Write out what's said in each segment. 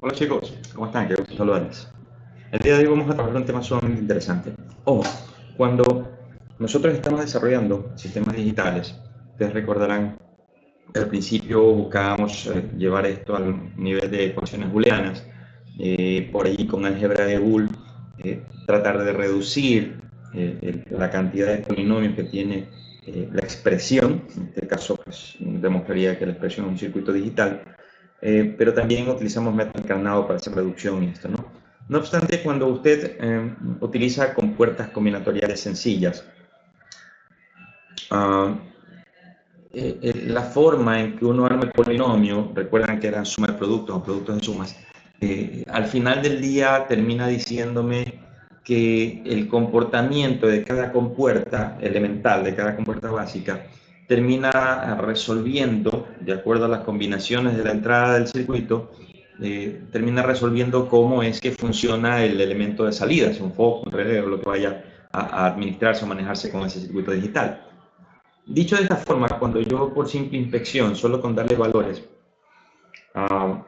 Hola chicos, ¿cómo están? Qué gusto saludarles. El día de hoy vamos a tratar un tema sumamente interesante. Ojo, cuando nosotros estamos desarrollando sistemas digitales, ustedes recordarán que al principio buscábamos llevar esto al nivel de ecuaciones booleanas, por ahí con álgebra de Boole, tratar de reducir la cantidad de polinomios que tiene la expresión. En este caso pues, demostraría que la expresión es un circuito digital, pero también utilizamos método encarnado para hacer reducción y esto, ¿no? No obstante, cuando usted utiliza compuertas combinatoriales sencillas, uh, la forma en que uno arma el polinomio, recuerdan que eran suma de productos o productos de sumas, al final del día termina diciéndome que el comportamiento de cada compuerta elemental, de cada compuerta básica, termina resolviendo, de acuerdo a las combinaciones de la entrada del circuito, termina resolviendo cómo es que funciona el elemento de salida, si un foco, un relé o lo que vaya a administrarse o manejarse con ese circuito digital. Dicho de esta forma, cuando yo por simple inspección, solo con darle valores al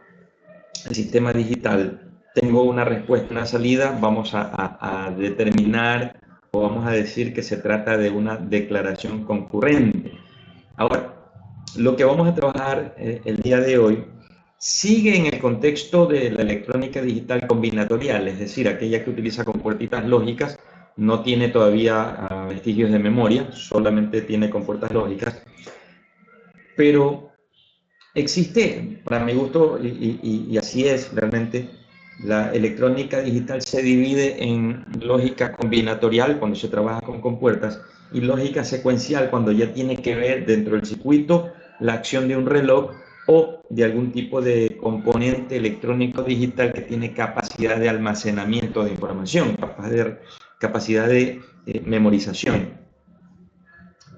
sistema digital, tengo una respuesta, una salida, vamos a determinar o vamos a decir que se trata de una declaración concurrente. Ahora, lo que vamos a trabajar el día de hoy sigue en el contexto de la electrónica digital combinatorial, es decir, aquella que utiliza compuertas lógicas, no tiene todavía vestigios de memoria, solamente tiene compuertas lógicas, pero existe, para mi gusto, y así es realmente, la electrónica digital se divide en lógica combinatorial cuando se trabaja con compuertas y lógica secuencial cuando ya tiene que ver dentro del circuito la acción de un reloj o de algún tipo de componente electrónico digital que tiene capacidad de almacenamiento de información, capacidad de memorización.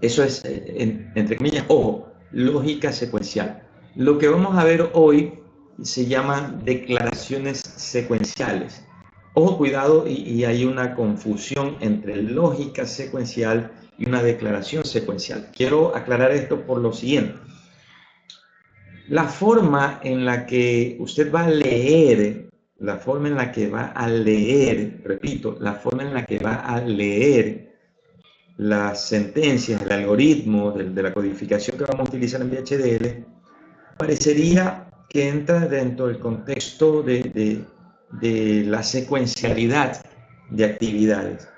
Eso es, entre comillas, ojo, lógica secuencial. Lo que vamos a ver hoy se llama declaraciones secuenciales. Ojo, cuidado, y hay una confusión entre lógica secuencial y una declaración secuencial. Quiero aclarar esto por lo siguiente. La forma en la que usted va a leer, la forma en la que va a leer, repito, la forma en la que va a leer las sentencias, el algoritmo de la codificación que vamos a utilizar en VHDL, parecería que entra dentro del contexto de la secuencialidad de actividades.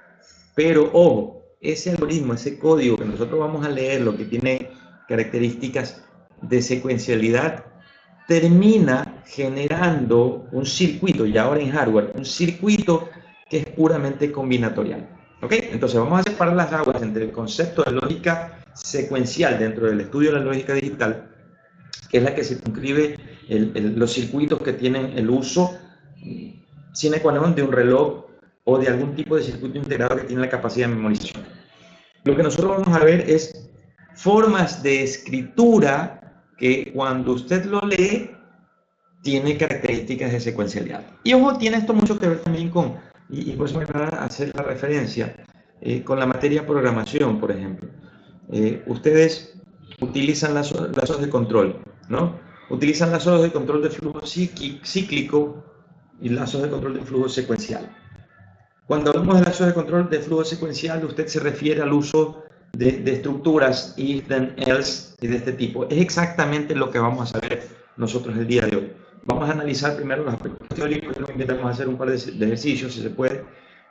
Pero, ojo, ese algoritmo, ese código que nosotros vamos a leer, lo que tiene características de secuencialidad, termina generando un circuito, y ahora en hardware, un circuito que es puramente combinatorial. ¿Ok? Entonces vamos a separar las aguas entre el concepto de lógica secuencial dentro del estudio de la lógica digital, que es la que circunscribe los circuitos que tienen el uso sine qua non de un reloj o de algún tipo de circuito integrado que tiene la capacidad de memorización. Lo que nosotros vamos a ver es formas de escritura que cuando usted lo lee tiene características de secuencialidad. Y ojo, tiene esto mucho que ver también con, y por eso me va a hacer la referencia, con la materia programación, por ejemplo. Ustedes utilizan lazos de control, ¿no? Utilizan lazos de control de flujo cíclico y lazos de control de flujo secuencial. Cuando hablamos de lazos de control de flujo secuencial, usted se refiere al uso de estructuras if, then, else y de este tipo. Es exactamente lo que vamos a saber nosotros el día de hoy. Vamos a analizar primero los aspectos teóricos y luego intentamos hacer un par de ejercicios, si se puede,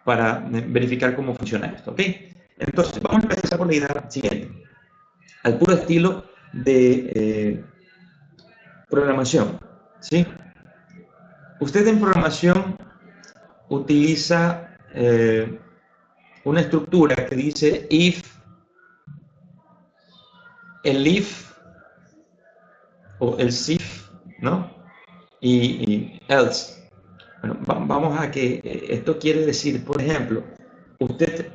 para verificar cómo funciona esto. ¿Ok? Entonces, vamos a empezar por la idea siguiente. Al puro estilo de programación. ¿Sí? Usted en programación utiliza una estructura que dice if, el if o el if, ¿no? Y else. Bueno, vamos a que esto quiere decir, por ejemplo, usted,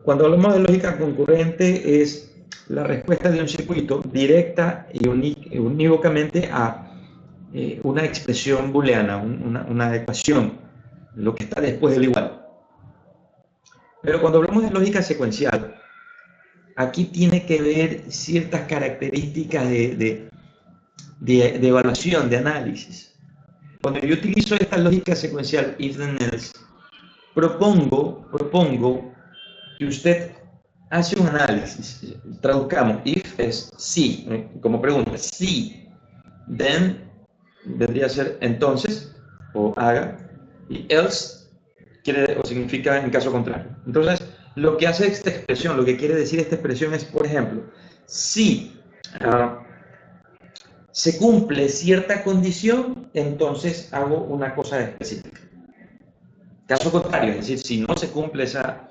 cuando hablamos de lógica concurrente, es la respuesta de un circuito directa y unívocamente a una expresión booleana, una ecuación, lo que está después del igual. Pero cuando hablamos de lógica secuencial, aquí tiene que ver ciertas características de evaluación, de análisis. cuando yo utilizo esta lógica secuencial if then else, propongo que usted hace un análisis. Traduzcamos, if es sí, como pregunta, sí, then vendría a ser entonces, o haga, y else quiere o significa en caso contrario. Entonces, lo que hace esta expresión, lo que quiere decir esta expresión es, por ejemplo, si se cumple cierta condición, entonces hago una cosa específica. Caso contrario, es decir, si no se cumple esa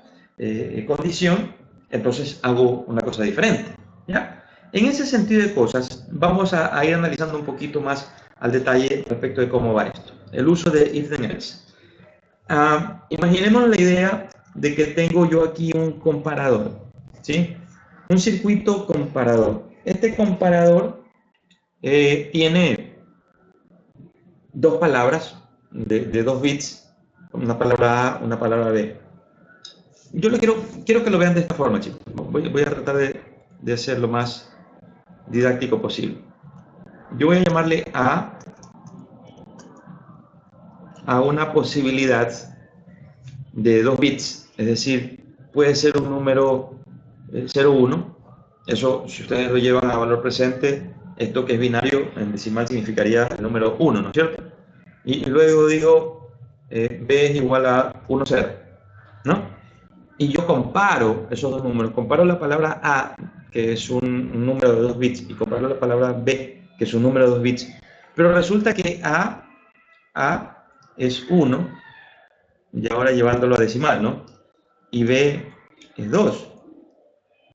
condición, entonces hago una cosa diferente. ¿Ya? En ese sentido de cosas, vamos a ir analizando un poquito más al detalle respecto de cómo va esto. El uso de if then else. Imaginemos la idea de que tengo yo aquí un comparador, ¿sí? Un circuito comparador. Este comparador tiene dos palabras de 2 bits, una palabra A, una palabra B. Yo quiero que lo vean de esta forma, chicos. Voy a tratar de hacer lo más didáctico posible. Yo voy a llamarle A una posibilidad de 2 bits, es decir, puede ser un número 0, 1. Eso, si ustedes lo llevan a valor presente, esto que es binario en decimal significaría el número 1, ¿no es cierto? Y luego digo, B es igual a 1, 0, ¿no? Y yo comparo esos dos números, comparo la palabra A, que es un número de 2 bits, y comparo la palabra B, que es un número de 2 bits, pero resulta que A es 1, y ahora llevándolo a decimal, ¿no? Y B es 2.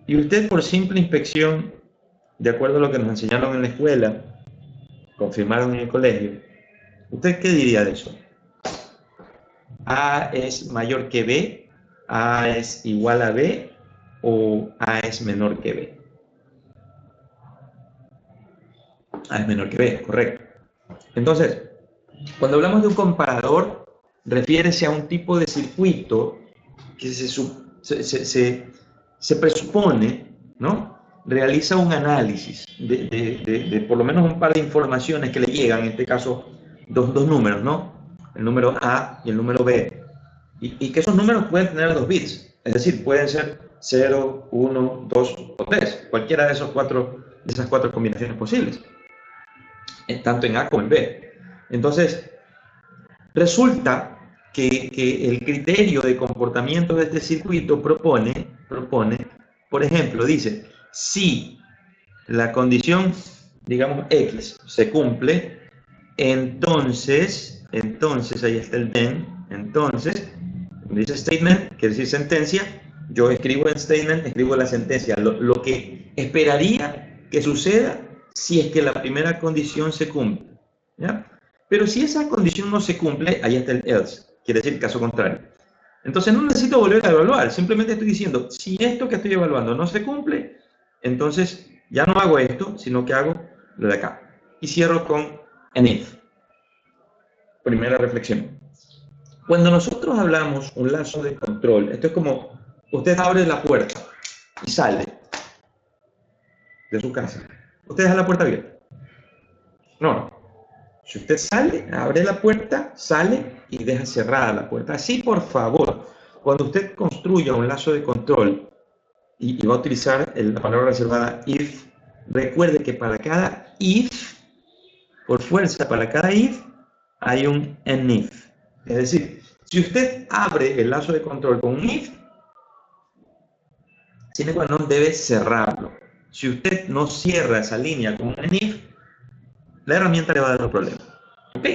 Y usted, por simple inspección, de acuerdo a lo que nos enseñaron en la escuela, confirmaron en el colegio, ¿usted qué diría de eso? ¿A es mayor que B? ¿A es igual a B? ¿O A es menor que B? A es menor que B, correcto. Entonces, cuando hablamos de un comparador, refiere a un tipo de circuito que se presupone, ¿no? Realiza un análisis de por lo menos un par de informaciones que le llegan, en este caso dos números, ¿no? El número A y el número B. Y que esos números pueden tener 2 bits, es decir, pueden ser 0, 1, 2 o 3, cualquiera de esas cuatro combinaciones posibles, tanto en A como en B. Entonces, resulta que el criterio de comportamiento de este circuito propone, por ejemplo, dice, si la condición, digamos, X se cumple, entonces, ahí está el then, entonces, dice statement, quiere decir sentencia, yo escribo en statement, escribo la sentencia, lo que esperaría que suceda si es que la primera condición se cumple, ¿ya? Pero si esa condición no se cumple, ahí está el else, quiere decir caso contrario. Entonces no necesito volver a evaluar, simplemente estoy diciendo, si esto que estoy evaluando no se cumple, entonces ya no hago esto, sino que hago lo de acá. Y cierro con an if. Primera reflexión. Cuando nosotros hablamos un lazo de control, esto es como usted abre la puerta y sale de su casa. ¿Usted deja la puerta abierta? No. Si usted sale, abre la puerta, sale y deja cerrada la puerta. Así, por favor, cuando usted construya un lazo de control y va a utilizar la palabra reservada if, recuerde que para cada if, por fuerza, para cada if, hay un an if. Es decir, si usted abre el lazo de control con un if, sine qua non debe cerrarlo. Si usted no cierra esa línea con un if, la herramienta le va a dar un problema. ¿Ok?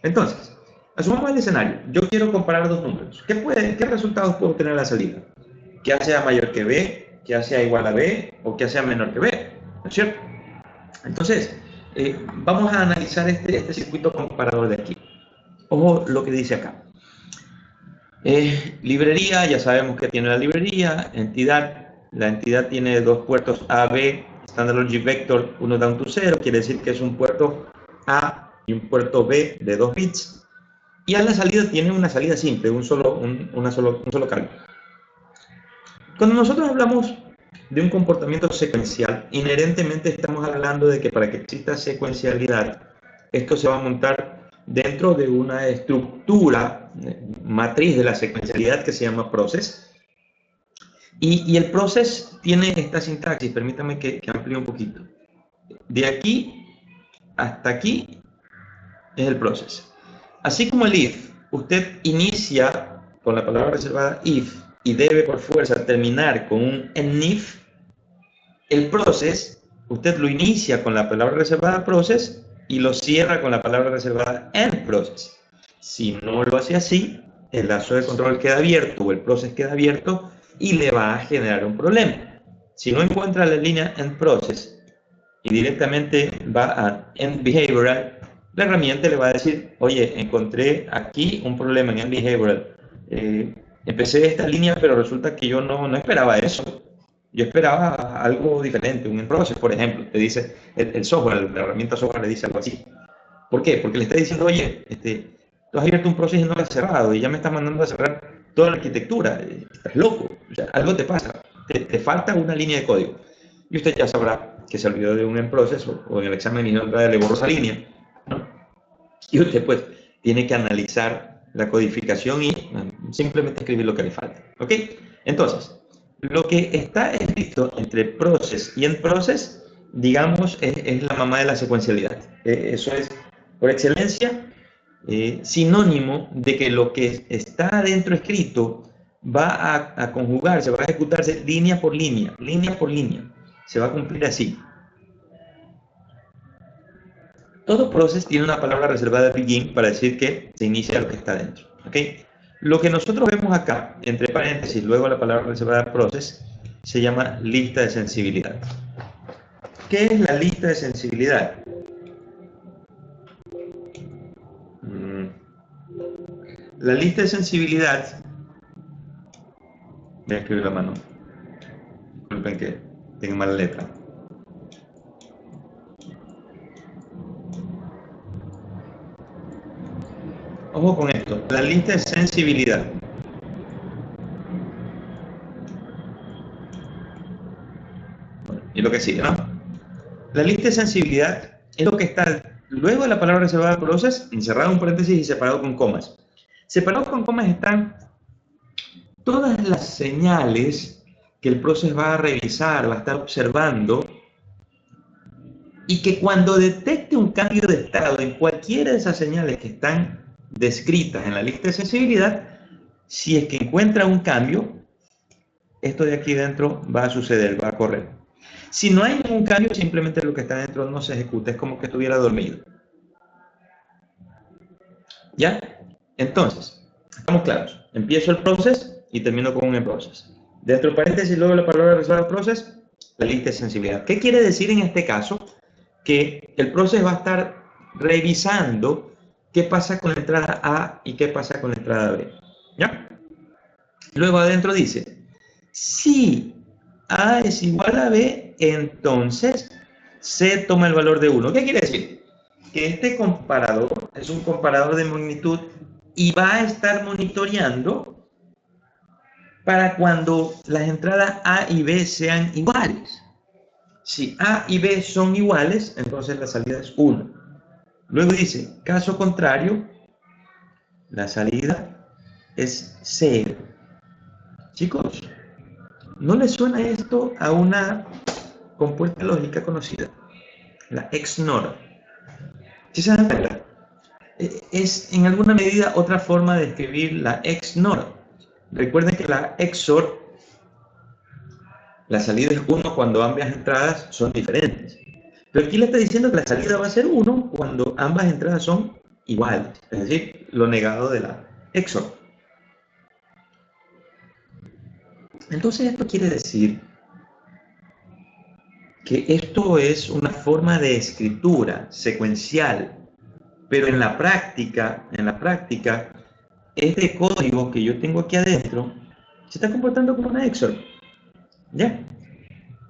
Entonces, asumamos el escenario. Yo quiero comparar dos números. ¿Qué resultados puedo obtener a la salida? Que A sea mayor que B, que A sea igual a B o que A sea menor que B. ¿No es cierto? Entonces, vamos a analizar este circuito comparador de aquí. Ojo lo que dice acá. Librería, ya sabemos que tiene la librería. Entidad, la entidad tiene dos puertos A, B, Standard Logic Vector, uno down to 0, quiere decir que es un puerto A y un puerto B de 2 bits. Y a la salida tiene una salida simple, un solo cargo. Cuando nosotros hablamos de un comportamiento secuencial, inherentemente estamos hablando de que para que exista secuencialidad, esto se va a montar dentro de una estructura matriz de la secuencialidad que se llama process. Y el process tiene esta sintaxis, permítame que amplíe un poquito. De aquí hasta aquí es el process. Así como el if, usted inicia con la palabra reservada if y debe por fuerza terminar con un enif, el process, usted lo inicia con la palabra reservada process y lo cierra con la palabra reservada end process. Si no lo hace así, el lazo de control queda abierto o el process queda abierto y le va a generar un problema. Si no encuentra la línea end process y directamente va a end behavioral, la herramienta le va a decir, oye, encontré aquí un problema en end behavioral. Empecé esta línea, pero resulta que yo no esperaba eso. Yo esperaba algo diferente, un end process, por ejemplo. Te dice el software, la herramienta software le dice algo así. ¿Por qué? Porque le está diciendo, oye, tú has abierto un proceso y no lo has cerrado, y ya me estás mandando a cerrar toda la arquitectura. Estás loco, o sea, algo te pasa, te falta una línea de código. Y usted ya sabrá que se olvidó de un end process o en el examen y no le borró esa línea, ¿no? Y usted pues tiene que analizar la codificación y simplemente escribir lo que le falta, ¿ok? Entonces, lo que está escrito entre process y end process, digamos, es la mamá de la secuencialidad. Eso es, por excelencia, sinónimo de que lo que está adentro escrito va a conjugarse, va a ejecutarse línea por línea, se va a cumplir así. Todo process tiene una palabra reservada begin para decir que se inicia lo que está dentro, ¿ok? Lo que nosotros vemos acá, entre paréntesis, luego la palabra reservada process, se llama lista de sensibilidad. ¿Qué es la lista de sensibilidad? La lista de sensibilidad, voy a escribir la mano, disculpen que tengo mala letra. Ojo con esto, la lista de sensibilidad. Bueno, y lo que sigue, ¿no? La lista de sensibilidad es lo que está luego de la palabra reservada process, encerrado en paréntesis y separado con comas. Separados con comas están todas las señales que el process va a revisar, va a estar observando, y que cuando detecte un cambio de estado en cualquiera de esas señales que están descritas en la lista de sensibilidad, si es que encuentra un cambio, esto de aquí dentro va a suceder, va a correr. Si no hay ningún cambio, simplemente lo que está dentro no se ejecuta, es como que estuviera dormido. ¿Ya? Entonces, estamos claros. Empiezo el process y termino con un process. Dentro de paréntesis, luego la palabra reservada process, la lista de sensibilidad. ¿Qué quiere decir en este caso? Que el process va a estar revisando qué pasa con la entrada A y qué pasa con la entrada B. ¿Ya? Luego adentro dice, si A es igual a B, entonces C toma el valor de 1. ¿Qué quiere decir? Que este comparador es un comparador de magnitud y va a estar monitoreando para cuando las entradas A y B sean iguales. Si A y B son iguales, entonces la salida es 1. Luego dice, caso contrario, la salida es 0. Chicos, ¿no les suena esto a una compuerta lógica conocida? La XNOR. ¿Sí se dan cuenta? Es en alguna medida otra forma de escribir la XNOR. Recuerden que la XOR, la salida es 1 cuando ambas entradas son diferentes. Pero aquí le está diciendo que la salida va a ser 1 cuando ambas entradas son iguales. Es decir, lo negado de la XOR. Entonces esto quiere decir que esto es una forma de escritura secuencial, pero en la práctica, este código que yo tengo aquí adentro se está comportando como una XOR. ¿Ya?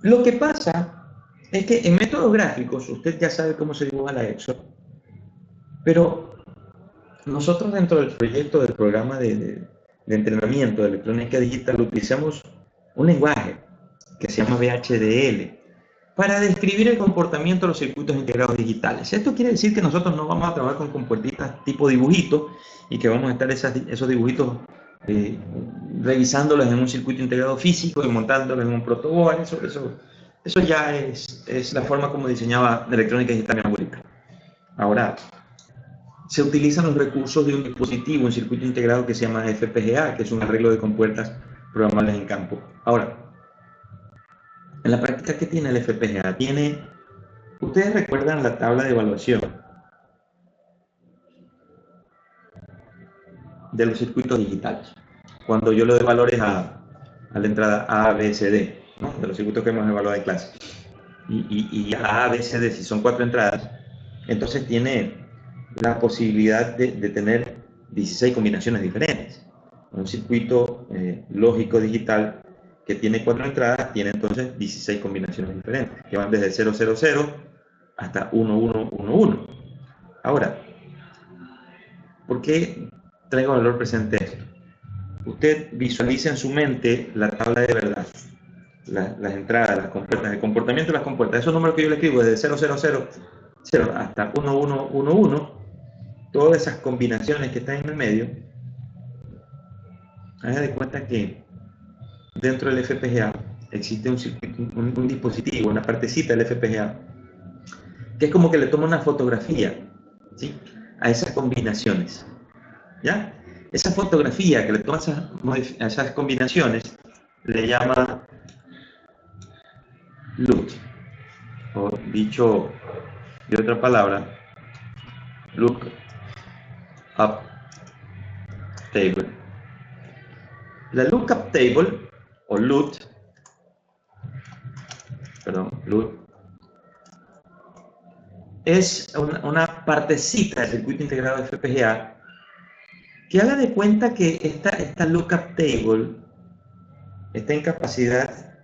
Lo que pasa es que en métodos gráficos usted ya sabe cómo se dibuja la XOR, pero nosotros dentro del proyecto del programa de entrenamiento de electrónica digital utilizamos un lenguaje que se llama VHDL. para describir el comportamiento de los circuitos integrados digitales. Esto quiere decir que nosotros no vamos a trabajar con compuertitas tipo dibujitos y que vamos a estar esos dibujitos revisándolos en un circuito integrado físico y montándolos en un protoboard. Eso ya es la forma como diseñaba electrónica digital en América. Ahora, se utilizan los recursos de un dispositivo, un circuito integrado que se llama FPGA, que es un arreglo de compuertas programables en campo. Ahora, en la práctica, ¿qué tiene el FPGA? Ustedes recuerdan la tabla de evaluación de los circuitos digitales. Cuando yo le doy valores a la entrada A, B, C, D, ¿no? De los circuitos que hemos evaluado en clase. Y A, B, C, D, si son 4 entradas, entonces tiene la posibilidad de tener 16 combinaciones diferentes. Un circuito lógico digital que tiene 4 entradas tiene entonces 16 combinaciones diferentes, que van desde 000 hasta 1111. Ahora, ¿por qué traigo valor presente esto? Usted visualiza en su mente la tabla de verdad, las entradas, las compuertas, el comportamiento de las compuertas. Esos números que yo le escribo desde 000 hasta 1111, todas esas combinaciones que están en el medio, haga de cuenta que dentro del FPGA existe un circuito, un dispositivo, una partecita del FPGA, que es como que le toma una fotografía, ¿sí?, a esas combinaciones, ¿ya? Esa fotografía que le toma a esas combinaciones le llama LUT, o dicho de otra palabra, Lookup Table. La Lookup Table, o LUT, es una partecita del circuito integrado de FPGA que haga de cuenta que esta Lookup Table está en capacidad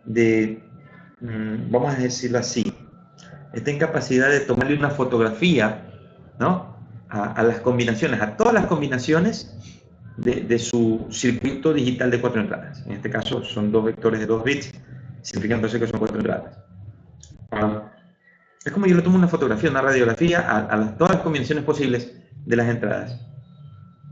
de, vamos a decirlo así, está en capacidad de tomarle una fotografía, ¿no?, a las combinaciones, a todas las combinaciones de su circuito digital de 4 entradas. En este caso son 2 vectores de 2 bits, significa entonces que son 4 entradas. Es como yo le tomo una fotografía, una radiografía a todas las combinaciones posibles de las entradas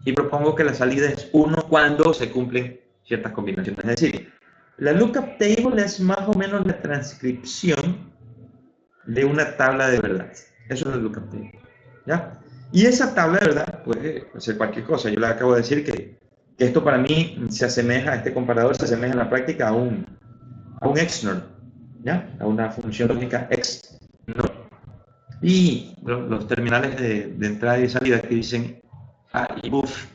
y propongo que la salida es 1 cuando se cumplen ciertas combinaciones. Es decir, la Lookup Table es más o menos la transcripción de una tabla de verdad. Eso es la Lookup Table, ¿ya? Y esa tabla de verdad puede ser cualquier cosa. Yo le acabo de decir que esto para mí se asemeja, este comparador se asemeja en la práctica a un XNOR, ¿ya?, a una función lógica XNOR. Y los terminales de entrada y salida que dicen A y buff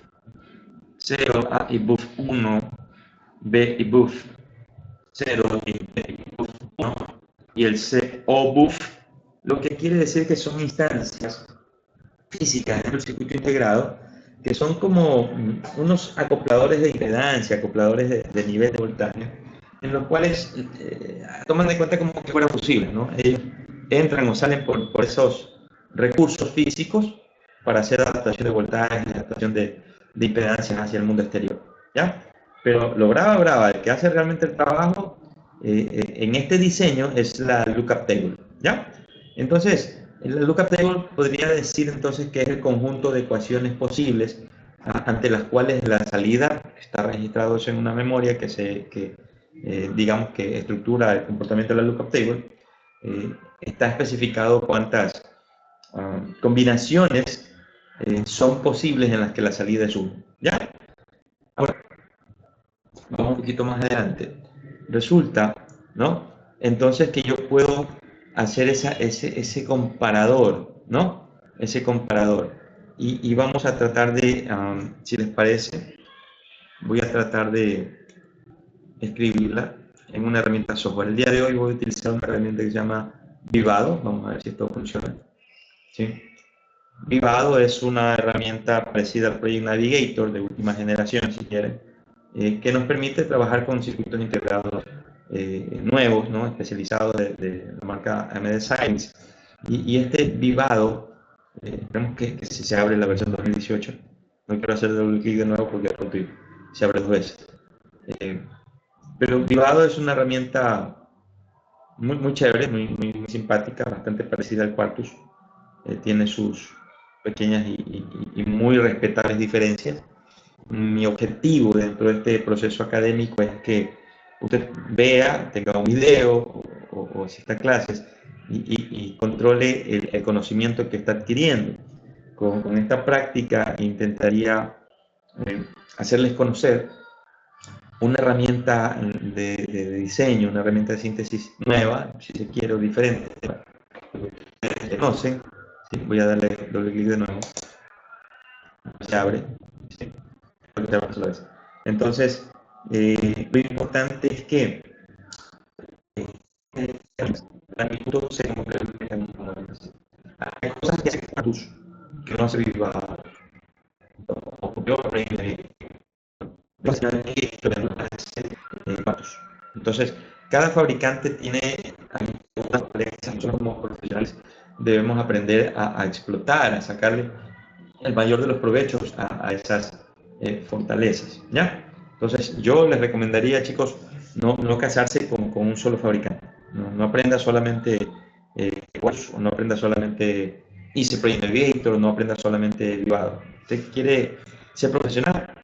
0, A y buff 1, B y buff 0 y B y buff 1, y el C o buff, lo que quiere decir que son instancias físicas dentro del circuito integrado que son como unos acopladores de impedancia, acopladores de nivel de voltaje, en los cuales toman de cuenta como que fueran fusibles, ¿no? Ellos entran o salen por esos recursos físicos para hacer adaptación de voltaje, adaptación de impedancias hacia el mundo exterior, ¿ya? Pero lo brava, el que hace realmente el trabajo en este diseño es la Lookup Table, ¿ya? Entonces, la Lookup Table podría decir entonces que es el conjunto de ecuaciones posibles ante las cuales la salida está registrado en una memoria digamos que estructura el comportamiento de la Lookup Table. Está especificado cuántas combinaciones son posibles en las que la salida es 1, ¿ya? Ahora, vamos un poquito más adelante. Resulta, ¿no?, entonces que yo puedo hacer ese comparador, ¿no? Ese comparador. Y vamos a tratar de, si les parece, voy a tratar de escribirla en una herramienta software. El día de hoy voy a utilizar una herramienta que se llama Vivado. Vamos a ver si esto funciona, ¿sí? Vivado es una herramienta parecida al Project Navigator de última generación, si quieren, que nos permite trabajar con circuitos integrados nuevos, ¿no?, especializados de la marca AMD Science. Y este Vivado, esperemos que si se abre la versión 2018, no quiero hacer doble clic de nuevo porque se abre 2 veces. Pero Vivado es una herramienta muy chévere, muy simpática, bastante parecida al Quartus. Tiene sus pequeñas y muy respetables diferencias. Mi objetivo dentro de este proceso académico es que usted vea, tenga un video o asista a clases y controle el conocimiento que está adquiriendo. Con esta práctica intentaría hacerles conocer una herramienta de diseño, una herramienta de síntesis nueva, si se quiere, o diferente. Ustedes conocen, ¿sí? Voy a darle doble clic de nuevo, se abre, ¿sí? Entonces, lo importante es que el minuto se complementa en momentos. Hay cosas que hacen status que no se viva o yo entonces, cada fabricante tiene algunas falencias. Nosotros como profesionales debemos aprender a explotar, a sacarle el mayor de los provechos a esas fortalezas, ¿ya? Entonces, yo les recomendaría, chicos, no casarse con un solo fabricante. No aprenda solamente o no aprenda solamente Easy Project Navigator, no aprenda solamente Vivado. Usted quiere ser profesional,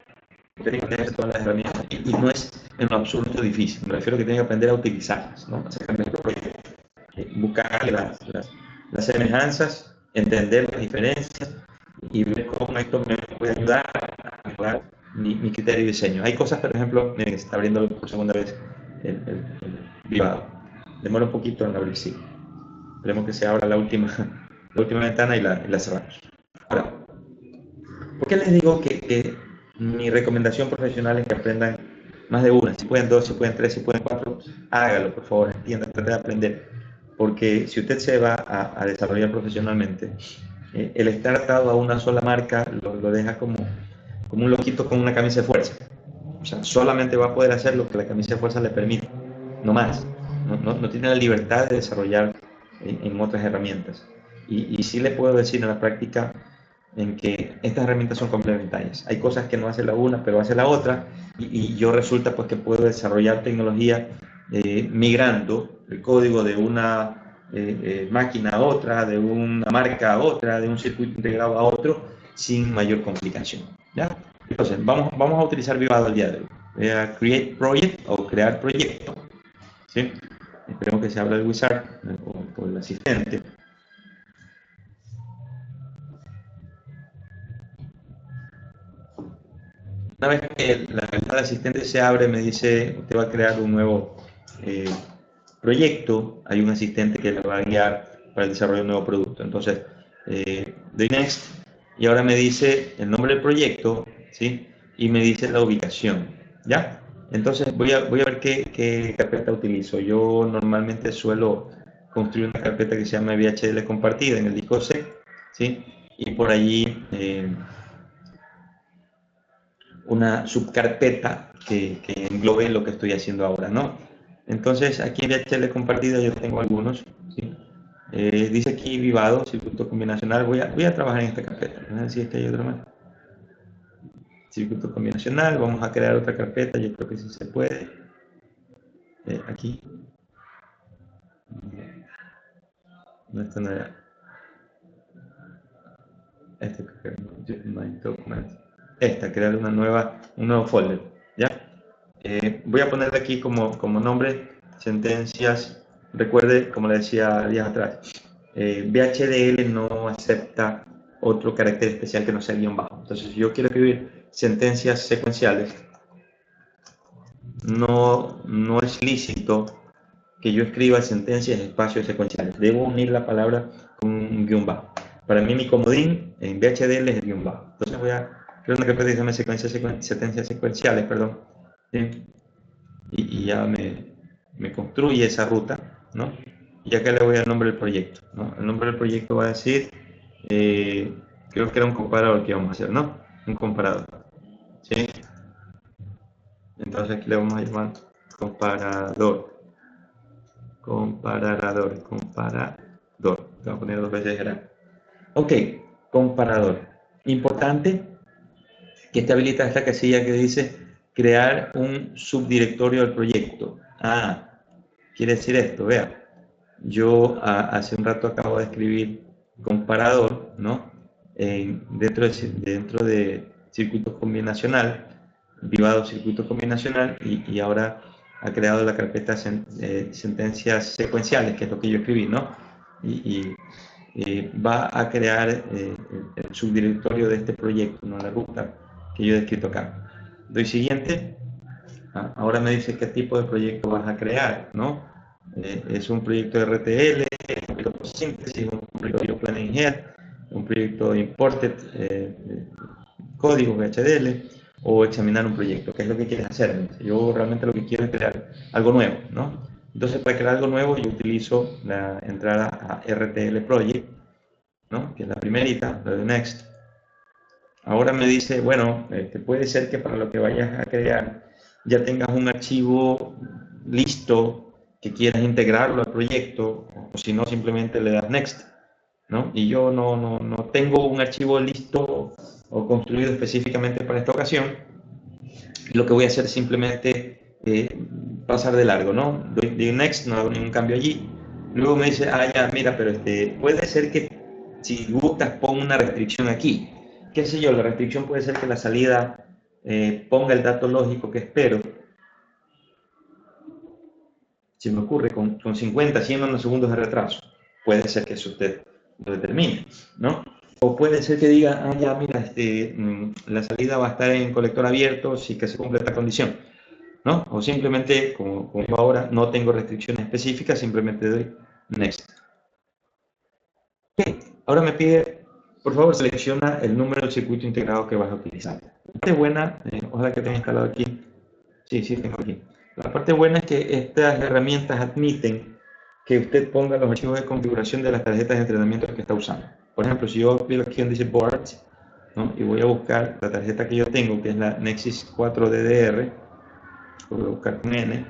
tiene que tener todas las herramientas y no es en lo absoluto difícil. Me refiero a que tiene que aprender a utilizarlas, ¿no? A sacarle el provecho, buscar las semejanzas, entender las diferencias y ver cómo esto me puede ayudar a mejorar mi criterio de diseño. Hay cosas, por ejemplo, miren, se está abriendo por segunda vez el privado. Demora un poquito en abrir, sí. Esperemos que se abra la última ventana y la cerramos. Ahora, ¿por qué les digo que mi recomendación profesional es que aprendan más de una? Si pueden dos, si pueden tres, si pueden cuatro, hágalo, por favor, entiendan, traten de aprender. Porque si usted se va a desarrollar profesionalmente, el estar atado a una sola marca lo deja como un loquito con una camisa de fuerza. O sea, solamente va a poder hacer lo que la camisa de fuerza le permite, no más. No tiene la libertad de desarrollar en otras herramientas. Y sí le puedo decir en la práctica en que estas herramientas son complementarias. Hay cosas que no hace la una, pero hace la otra, y yo resulta pues que puedo desarrollar tecnología migrando el código de una máquina a otra, de una marca a otra, de un circuito integrado a otro, sin mayor complicación. ¿Ya? Entonces, vamos a utilizar Vivado el día de hoy. Voy a create project o crear proyecto. ¿Sí? Esperemos que se abra el wizard o el asistente. Una vez que la ventana de asistente se abre, me dice, usted va a crear un nuevo proyecto. Hay un asistente que le va a guiar para el desarrollo de un nuevo producto. Entonces, doy next y ahora me dice el nombre del proyecto, ¿sí? Y me dice la ubicación, ¿ya? Entonces voy a ver qué carpeta utilizo. Yo normalmente suelo construir una carpeta que se llama VHDL compartida en el disco C, ¿sí? Y por allí una subcarpeta que englobe lo que estoy haciendo ahora, ¿no? Entonces, aquí en VHDL compartida yo tengo algunos, ¿sí? Dice aquí Vivado, circuito combinacional. Voy a trabajar en esta carpeta. A ver si es que hay otra más. Circuito combinacional. Vamos a crear otra carpeta. Yo creo que sí se puede. Aquí. No, esta no era. Esta, crear un nuevo folder. ¿Ya? Voy a poner aquí como nombre sentencias. Recuerde, como le decía días atrás, VHDL no acepta otro carácter especial que no sea guión bajo. Entonces, si yo quiero escribir sentencias secuenciales, no es lícito que yo escriba sentencias espacios secuenciales. Debo unir la palabra con un guión bajo. Para mí, mi comodín en VHDL es el guión bajo. Entonces, voy a crear una carpeta que se llama sentencias secuenciales, perdón. ¿Sí? Y ya me construye esa ruta, ¿no? Y acá le voy al nombre del proyecto, ¿no? El nombre del proyecto va a decir, creo que era un comparador que vamos a hacer, ¿no? Un comparador, ¿sí? Entonces aquí le vamos a llamar comparador, comparador. Te voy a poner dos veces grande. Ok, comparador. Importante que te habilita esta casilla que dice crear un subdirectorio al proyecto. quiere decir esto, vea, yo hace un rato acabo de escribir comparador, ¿no? Dentro de circuito combinacional, privado circuito combinacional, y ahora ha creado la carpeta sentencias secuenciales, que es lo que yo escribí, ¿no? Va a crear el subdirectorio de este proyecto, ¿no? La ruta que yo he descrito acá. Doy siguiente. Ahora me dice qué tipo de proyecto vas a crear, ¿no? Es un proyecto de RTL, un proyecto de síntesis, un proyecto de planning head, un proyecto de imported código HDL, o examinar un proyecto. ¿Qué es lo que quieres hacer? Yo realmente lo que quiero es crear algo nuevo, ¿no? Entonces, para crear algo nuevo, yo utilizo la entrada a RTL Project, ¿no? Que es la primerita, la de Next. Ahora me dice, bueno, puede ser que para lo que vayas a crear ya tengas un archivo listo que quieras integrarlo al proyecto, o si no, simplemente le das Next, ¿no? Y yo no tengo un archivo listo o construido específicamente para esta ocasión. Lo que voy a hacer es simplemente pasar de largo, ¿no? Doy Next, no hago ningún cambio allí. Luego me dice, ya, mira, pero puede ser que si gustas ponga una restricción aquí. ¿Qué sé yo? La restricción puede ser que la salida ponga el dato lógico que espero. Se me ocurre con 50, 100 nanosegundos de retraso. Puede ser que eso usted lo determine, ¿no? O puede ser que diga, ya, mira, la salida va a estar en colector abierto si que se cumple esta condición, ¿no? O simplemente, como ahora, no tengo restricciones específicas, simplemente doy Next. Okay. Ahora me pide, por favor, selecciona el número del circuito integrado que vas a utilizar. La parte buena, ojalá que tenga instalado aquí. Sí, tengo aquí. La parte buena es que estas herramientas admiten que usted ponga los archivos de configuración de las tarjetas de entrenamiento que está usando. Por ejemplo, si yo clico aquí donde dice Boards, ¿no? Y voy a buscar la tarjeta que yo tengo, que es la Nexus 4 DDR, voy a buscar con N,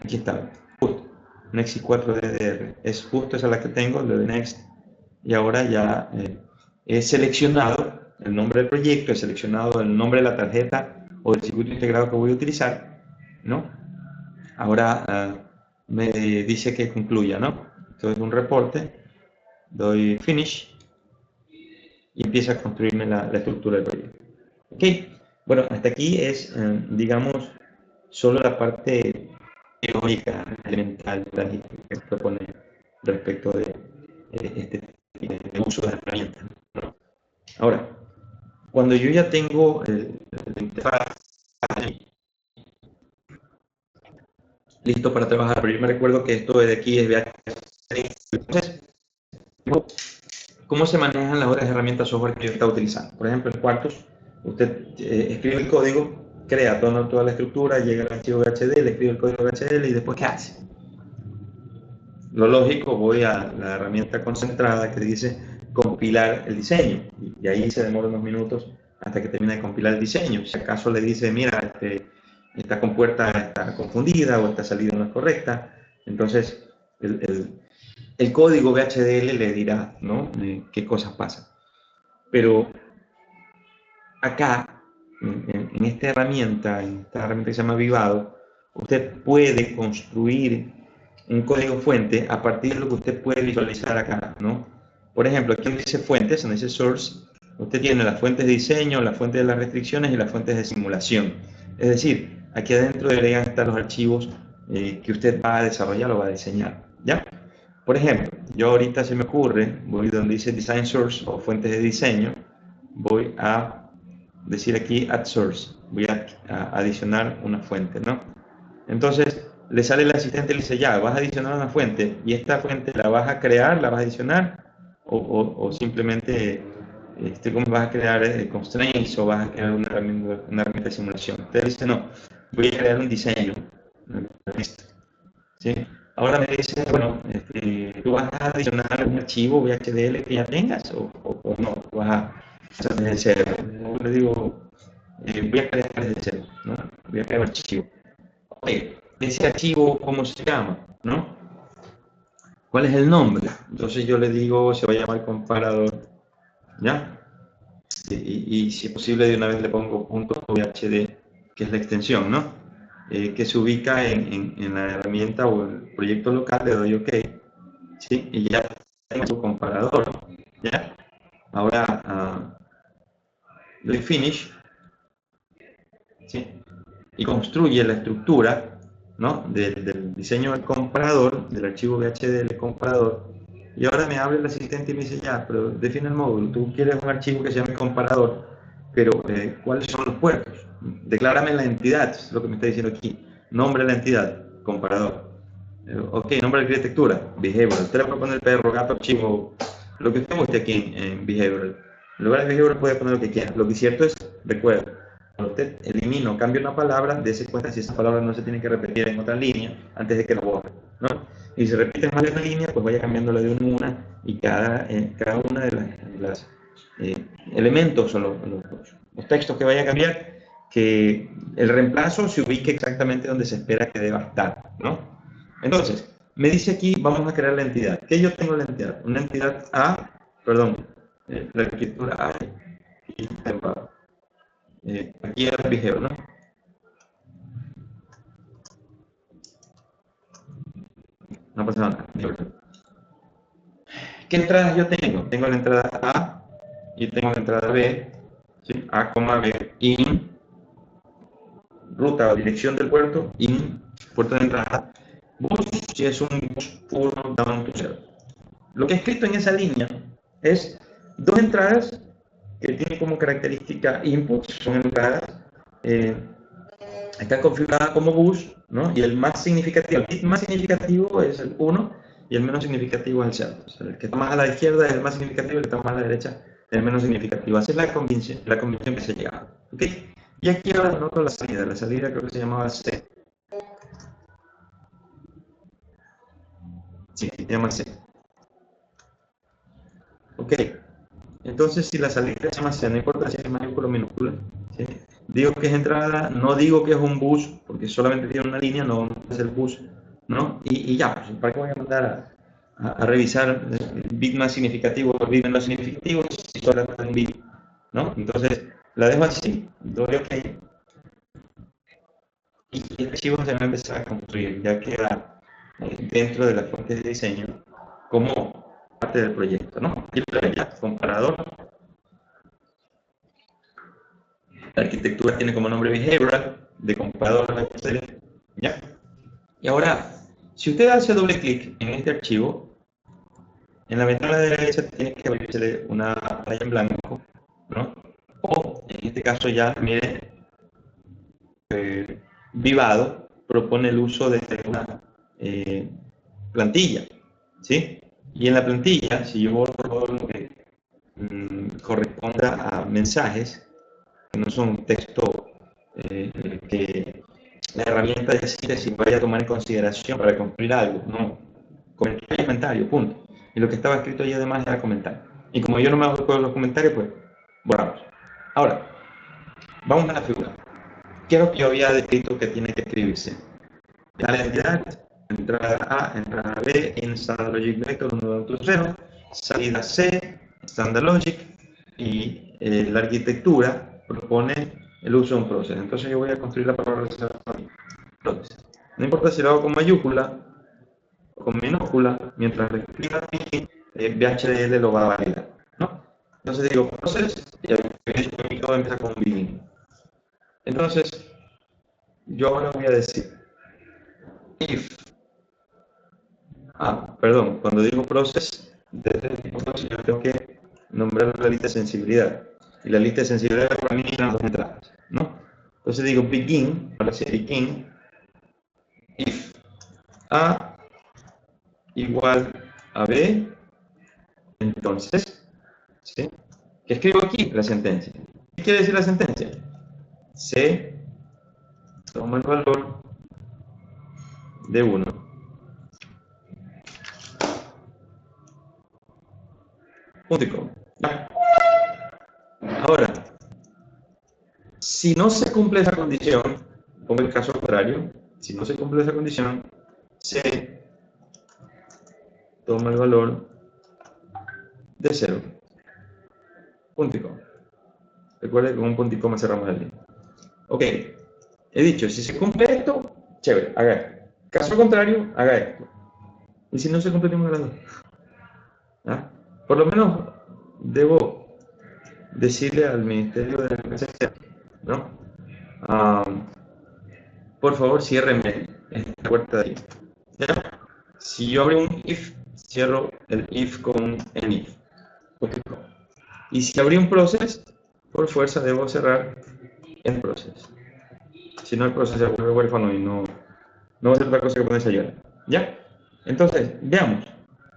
aquí está, justo, Nexus 4 DDR, es justo esa la que tengo, le doy Next, y ahora ya he seleccionado el nombre del proyecto, he seleccionado el nombre de la tarjeta o del circuito integrado que voy a utilizar, ¿no? Ahora me dice que concluya, ¿no? Entonces un reporte, doy Finish y empieza a construirme la estructura del proyecto. Ok, bueno, hasta aquí es, digamos, solo la parte teórica, elemental, que se propone respecto de este uso de herramientas, ¿no? Ahora, cuando yo ya tengo el interfaz listo para trabajar, pero yo me recuerdo que esto de aquí es entonces, ¿cómo se manejan las otras herramientas software que yo estaba utilizando? Por ejemplo, en Quartus, usted escribe el código, crea toda la estructura, llega al archivo VHD, le escribe el código VHDL y después ¿qué hace? Lo lógico, voy a la herramienta concentrada que dice compilar el diseño, y ahí se demora unos minutos hasta que termina de compilar el diseño. Si acaso le dice, mira, esta compuerta está confundida o esta salida no es correcta, entonces el código VHDL le dirá, ¿no? Qué cosas pasan. Pero acá, en esta herramienta que se llama Vivado, usted puede construir un código fuente a partir de lo que usted puede visualizar acá, ¿no? Por ejemplo, aquí dice fuentes, donde dice source, usted tiene las fuentes de diseño, las fuentes de las restricciones y las fuentes de simulación. Es decir, aquí adentro deberían estar los archivos que usted va a desarrollar o va a diseñar, ¿ya? Por ejemplo, yo ahorita se me ocurre, voy donde dice design source o fuentes de diseño, voy a decir aquí add source, voy a adicionar una fuente, ¿no? Entonces le sale el asistente y le dice, ya, vas a adicionar una fuente, y esta fuente la vas a crear, la vas a adicionar, o simplemente, ¿cómo vas a crear constraints o vas a crear una herramienta de simulación? Usted dice, no, voy a crear un diseño, listo, ¿sí? Ahora me dice, bueno, ¿tú vas a adicionar un archivo VHDL que ya tengas o no? ¿Vas a hacer desde cero? Yo le digo, voy a crear desde cero, ¿no? Voy a crear un archivo. Ok, ese archivo, ¿cómo se llama? ¿No? ¿Cuál es el nombre? Entonces yo le digo, se va a llamar comparador, ¿ya? Y si es posible, de una vez le pongo .vhd, que es la extensión, ¿no? que se ubica en la herramienta o el proyecto local, le doy OK, ¿sí? Y ya tengo su comparador, ¿ya? Ahora doy Finish, ¿sí? Y construye la estructura, ¿no? del diseño del comparador, del archivo VHDL comparador. Y ahora me abre el asistente y me dice, ya, pero define el módulo. Tú quieres un archivo que se llame comparador, pero ¿cuáles son los puertos? Declárame la entidad, es lo que me está diciendo aquí. Nombre de la entidad, comparador. Ok, nombre de arquitectura, behavioral. Usted le puede poner perro, gato, archivo, lo que usted guste aquí en behavioral. En lugar de behavioral puede poner lo que quiera. Lo que es cierto es, recuerda, cuando usted elimina o cambia una palabra, dése cuenta si esa palabra no se tiene que repetir en otra línea antes de que lo borre, ¿no? Y si se repite más de una línea, pues vaya cambiándola de una en una y cada una de las elementos o los textos que vaya a cambiar, que el reemplazo se ubique exactamente donde se espera que deba estar, ¿no? Entonces, me dice aquí, vamos a crear la entidad. ¿Qué yo tengo en la entidad? Una entidad A, perdón, la arquitectura A, y aquí era el vigeo, ¿no? No pasa nada. ¿Qué entradas yo tengo? Tengo la entrada A y tengo la entrada B, ¿sí? A, B, in, ruta o dirección del puerto, in, puerto de entrada, bus, si es un bus puro down to zero. Lo que he escrito en esa línea es dos entradas que tienen como característica inputs, son entradas, están configuradas como bus, ¿no? Y el más significativo, el bit más significativo es el 1 y el menos significativo es el 0. O sea, el que está más a la izquierda es el más significativo y el que está más a la derecha es el menos significativo. Así es la convención que se llega. ¿Okay? Y aquí ahora anoto la salida. La salida creo que se llamaba C. Sí, se llama C. Ok. Entonces, si la salida se llama C, no importa si es mayúscula o minúscula, ¿sí? Digo que es entrada, no digo que es un bus, porque solamente tiene una línea, no es el bus, ¿no? Y ya, pues, ¿para qué voy a mandar a revisar el bit más significativo o el bit menos significativo si solo es un bit, ¿no? Entonces, la dejo así, doy OK, y el archivo se va a empezar a construir, ya queda dentro de la fuente de diseño como parte del proyecto, ¿no? Y ya, comparador. La arquitectura tiene como nombre behavioral, de comparador, ¿ya? Y ahora, si usted hace doble clic en este archivo, en la ventana de la derecha tiene que abrirse una pantalla en blanco, ¿no? O, en este caso ya, mire, Vivado propone el uso de una plantilla, ¿sí? Y en la plantilla, si yo borro todo lo que corresponda a mensajes, que no son texto que la herramienta decide si vaya a tomar en consideración para construir algo, no, comentario, punto. Y lo que estaba escrito ahí además era comentario. Y como yo no me hago con los comentarios, pues borramos. Ahora, vamos a la figura. ¿Qué es lo que yo había descrito que tiene que escribirse? La entidad, entrada A, entrada B, in standard logic vector 1.0, salida C, standard logic, y la arquitectura propone el uso de un process. Entonces yo voy a construir la palabra process. No importa si lo hago con mayúscula o con minúscula, mientras lo escriba aquí, VHDL lo va a validar, ¿no? Entonces digo process, y aquí todo empieza con begin. Entonces, yo ahora voy a decir if, perdón, cuando digo process, desde el tipo process yo tengo que nombrar la lista de sensibilidad. Y la lista de sensibilidad para mí eran dos entradas, ¿no? Entonces digo begin, para decir begin, if A igual a B, entonces, ¿sí? ¿Qué escribo aquí? La sentencia. ¿Qué quiere decir la sentencia? C toma el valor de 1. Punto y coma. Ahora, si no se cumple esa condición, pongo el caso contrario, si no se cumple esa condición, C toma el valor de 0. Punto y coma. Recuerde que con un punto y coma cerramos la línea. Ok, he dicho, si se cumple esto, chévere, haga esto. Caso contrario, haga esto. Y si no se cumple ninguno de las dos, ¿ah? Por lo menos debo decirle al Ministerio de la Defensa, ¿no? Ah, por favor, ciérreme esta puerta de ahí. ¿Ya? Si yo abro un if, cierro el if con en if. Okay. Y si abrí un process, por fuerza debo cerrar el process. Si no, el process se vuelve huérfano y no va a ser otra cosa que ponerse a llorar. ¿Ya? Entonces, veamos.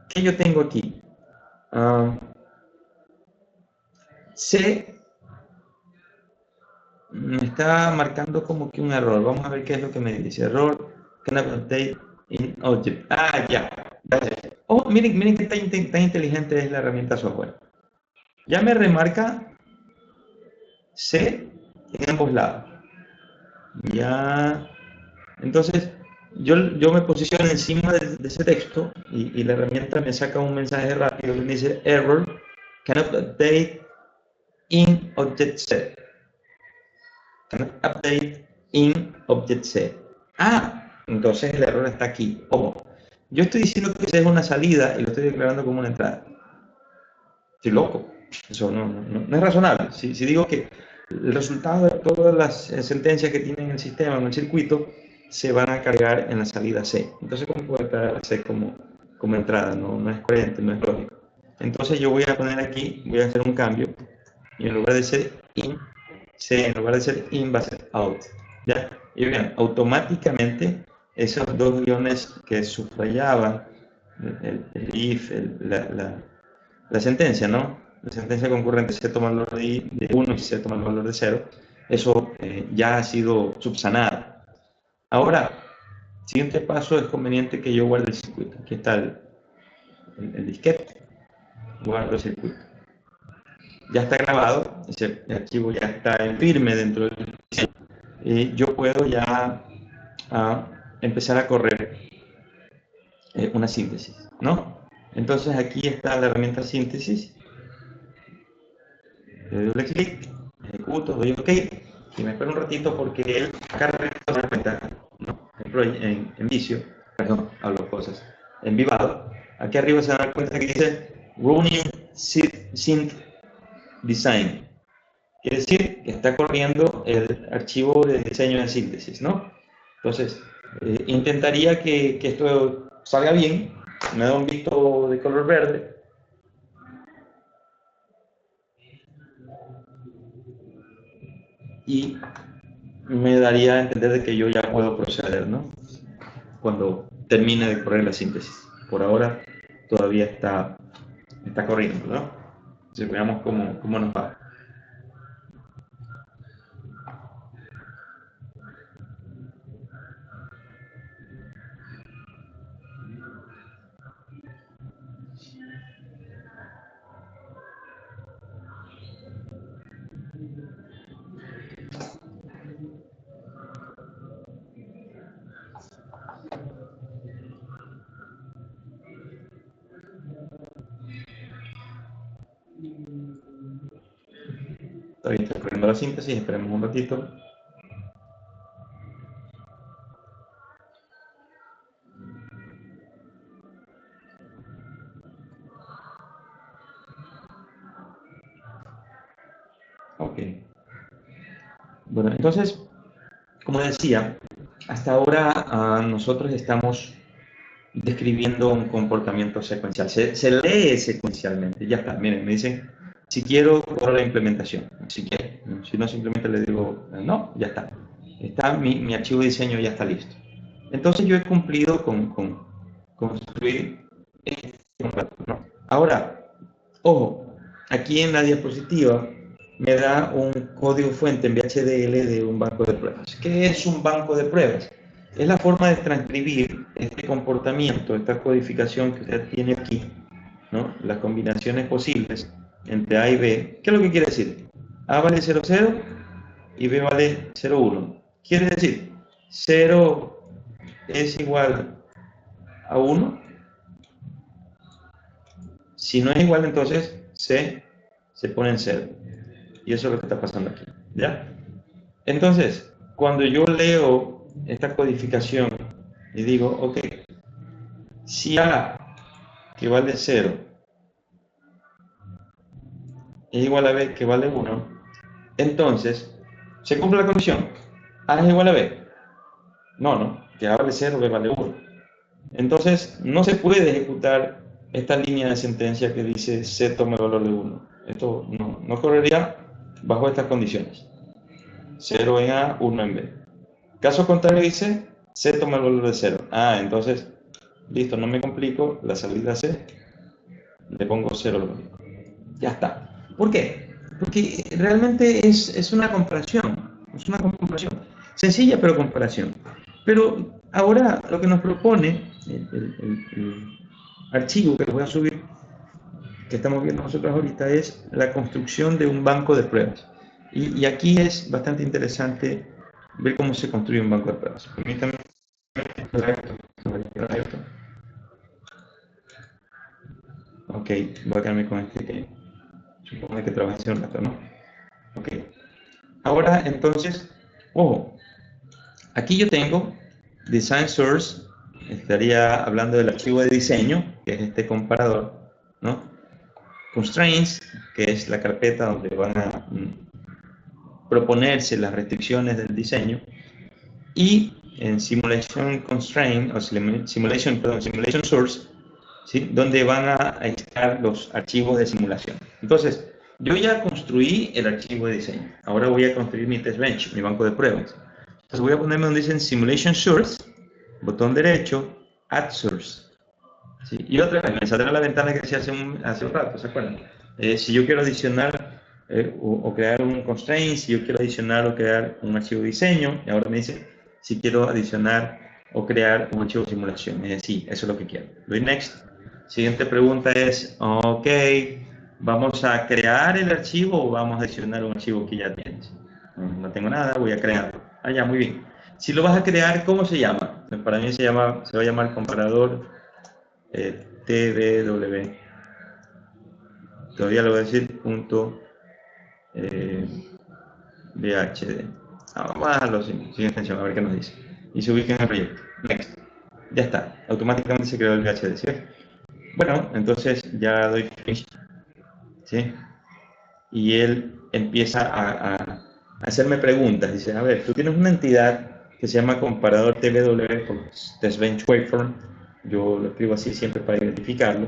¿Qué yo tengo aquí? C me está marcando como que un error. Vamos a ver qué es lo que me dice. Error, cannot update in object. Ah, ya. Oh, miren qué tan inteligente es la herramienta software. Ya me remarca C en ambos lados. Ya. Entonces, yo me posiciono encima de ese texto y la herramienta me saca un mensaje rápido y me dice error, cannot update in object C. Cannot update in object C. Ah, entonces el error está aquí. Ojo, yo estoy diciendo que C es una salida y lo estoy declarando como una entrada. Estoy loco. Eso no es razonable. Si digo que el resultado de todas las sentencias que tiene el sistema, en el circuito, se van a cargar en la salida C. Entonces, ¿cómo puedo declarar C como entrada? No es coherente, no es lógico. Entonces, yo voy a poner aquí, voy a hacer un cambio, y en lugar de ser in, C, en lugar de ser in, va a ser out. ¿Ya? Y vean, automáticamente, esos dos guiones que subrayaban, el if, la sentencia, ¿no? La sentencia concurrente se toma el valor de 1 y se toma el valor de 0. Eso ya ha sido subsanado. Ahora, siguiente paso, es conveniente que yo guarde el circuito. Aquí está el disquete. Guardo el circuito. Ya está grabado, ese archivo ya está en firme dentro del diseño. Y yo puedo ya empezar a correr una síntesis, ¿no? Entonces aquí está la herramienta síntesis. Le doy doble clic, ejecuto, doy OK y me espero un ratito porque él acá arriba se da cuenta, ¿no? En vicio, perdón, hablo cosas, en vivado, aquí arriba se da cuenta que dice Running Synth Design. Quiere decir que está corriendo el archivo de diseño de síntesis, ¿no? Entonces, intentaría que esto salga bien, me da un visto de color verde. Y me daría a entender de que yo ya puedo proceder, ¿no? Cuando termine de correr la síntesis. Por ahora todavía está corriendo, ¿no? Entonces veamos cómo nos va. Todavía está corriendo la síntesis, esperemos un ratito. Ok. Bueno, entonces, como decía, hasta ahora nosotros estamos describiendo un comportamiento secuencial. Se lee secuencialmente, ya está. Miren, me dicen, si quiero, corro la implementación. Si quiero, si no, simplemente le digo, no, ya está. Mi archivo de diseño ya está listo. Entonces yo he cumplido con construir este contrato, ¿no? Ahora, ojo, aquí en la diapositiva me da un código fuente en VHDL de un banco de pruebas. ¿Qué es un banco de pruebas? Es la forma de transcribir este comportamiento, esta codificación que usted tiene aquí, ¿no? Las combinaciones posibles entre A y B. ¿Qué es lo que quiere decir? A vale 0,0 y B vale 0,1. Quiere decir, 0 es igual a 1. Si no es igual, entonces C se pone en 0. Y eso es lo que está pasando aquí. ¿Ya? Entonces, cuando yo leo esta codificación y digo, ok, si A, que vale 0, es igual a B, que vale 1, entonces, ¿se cumple la condición? A es igual a B. No, que A vale 0, B vale 1. Entonces, no se puede ejecutar esta línea de sentencia que dice C toma el valor de 1. Esto no correría bajo estas condiciones. 0 en A, 1 en B. Caso contrario dice C toma el valor de 0. Entonces, listo, no me complico, la salida C, le pongo 0 lo único. Ya está. ¿Por qué? Porque realmente es una comparación. Es una comparación. Sencilla, pero comparación. Pero ahora lo que nos propone el archivo que les voy a subir, que estamos viendo nosotros ahorita, es la construcción de un banco de pruebas. Y aquí es bastante interesante ver cómo se construye un banco de pruebas. Permítanme. Ok, voy a quedarme con este que supone que trabaja hace un rato, ¿no? Ok. Ahora, entonces, ojo, aquí yo tengo Design Source, estaría hablando del archivo de diseño, que es este comparador, ¿no? Constraints, que es la carpeta donde van a proponerse las restricciones del diseño, y en Simulation Constraint, o Simulation Source, ¿sí? Donde van a instalar los archivos de simulación. Entonces, yo ya construí el archivo de diseño. Ahora voy a construir mi test bench, mi banco de pruebas. Entonces voy a ponerme donde dicen Simulation Source, botón derecho, Add Source. ¿Sí? Y otra vez, me saldrá la ventana que decía hace un rato, ¿se acuerdan? Si yo quiero adicionar o crear un constraint, si yo quiero adicionar o crear un archivo de diseño, y ahora me dice si quiero adicionar o crear un archivo de simulación. Sí, eso es lo que quiero. Doy Next. Siguiente pregunta es, ok, ¿vamos a crear el archivo o vamos a adicionar un archivo que ya tienes? No tengo nada, voy a crearlo. Ya, muy bien. Si lo vas a crear, ¿cómo se llama? Para mí se va a llamar comparador TBW. Todavía lo voy a decir punto VHD. Vamos a la siguiente extensión, a ver qué nos dice. Y se ubica en el proyecto. Next. Ya está. Automáticamente se creó el VHD, ¿sí? Bueno, entonces ya doy finish. ¿Sí? Y él empieza a hacerme preguntas. Dice, a ver, tú tienes una entidad que se llama comparador TBW, Test Bench Waveform. Yo lo escribo así siempre para identificarlo.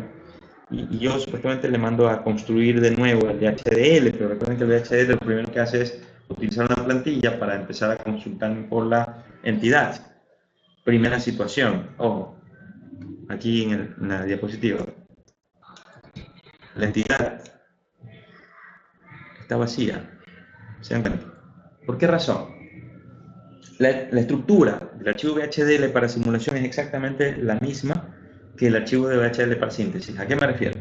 Y yo supuestamente le mando a construir de nuevo el VHDL, pero recuerden que el VHDL lo primero que hace es utilizar una plantilla para empezar a consultar por la entidad. Primera situación, ojo, aquí en la diapositiva, la entidad está vacía. ¿Se dan cuenta? ¿Por qué razón? La estructura del archivo VHDL para simulación es exactamente la misma que el archivo de VHDL para síntesis. ¿A qué me refiero?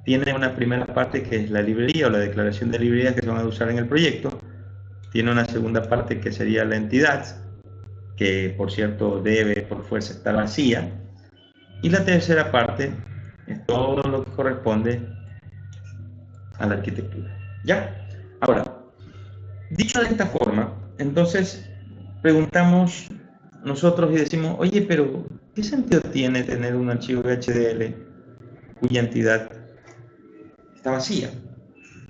Tiene una primera parte que es la librería o la declaración de librerías que se van a usar en el proyecto. Tiene una segunda parte que sería la entidad, que por cierto debe por fuerza estar vacía. Y la tercera parte es todo lo que corresponde a la arquitectura. ¿Ya? Ahora, dicho de esta forma, entonces preguntamos nosotros y decimos, oye, pero ¿qué sentido tiene tener un archivo VHDL cuya entidad está vacía?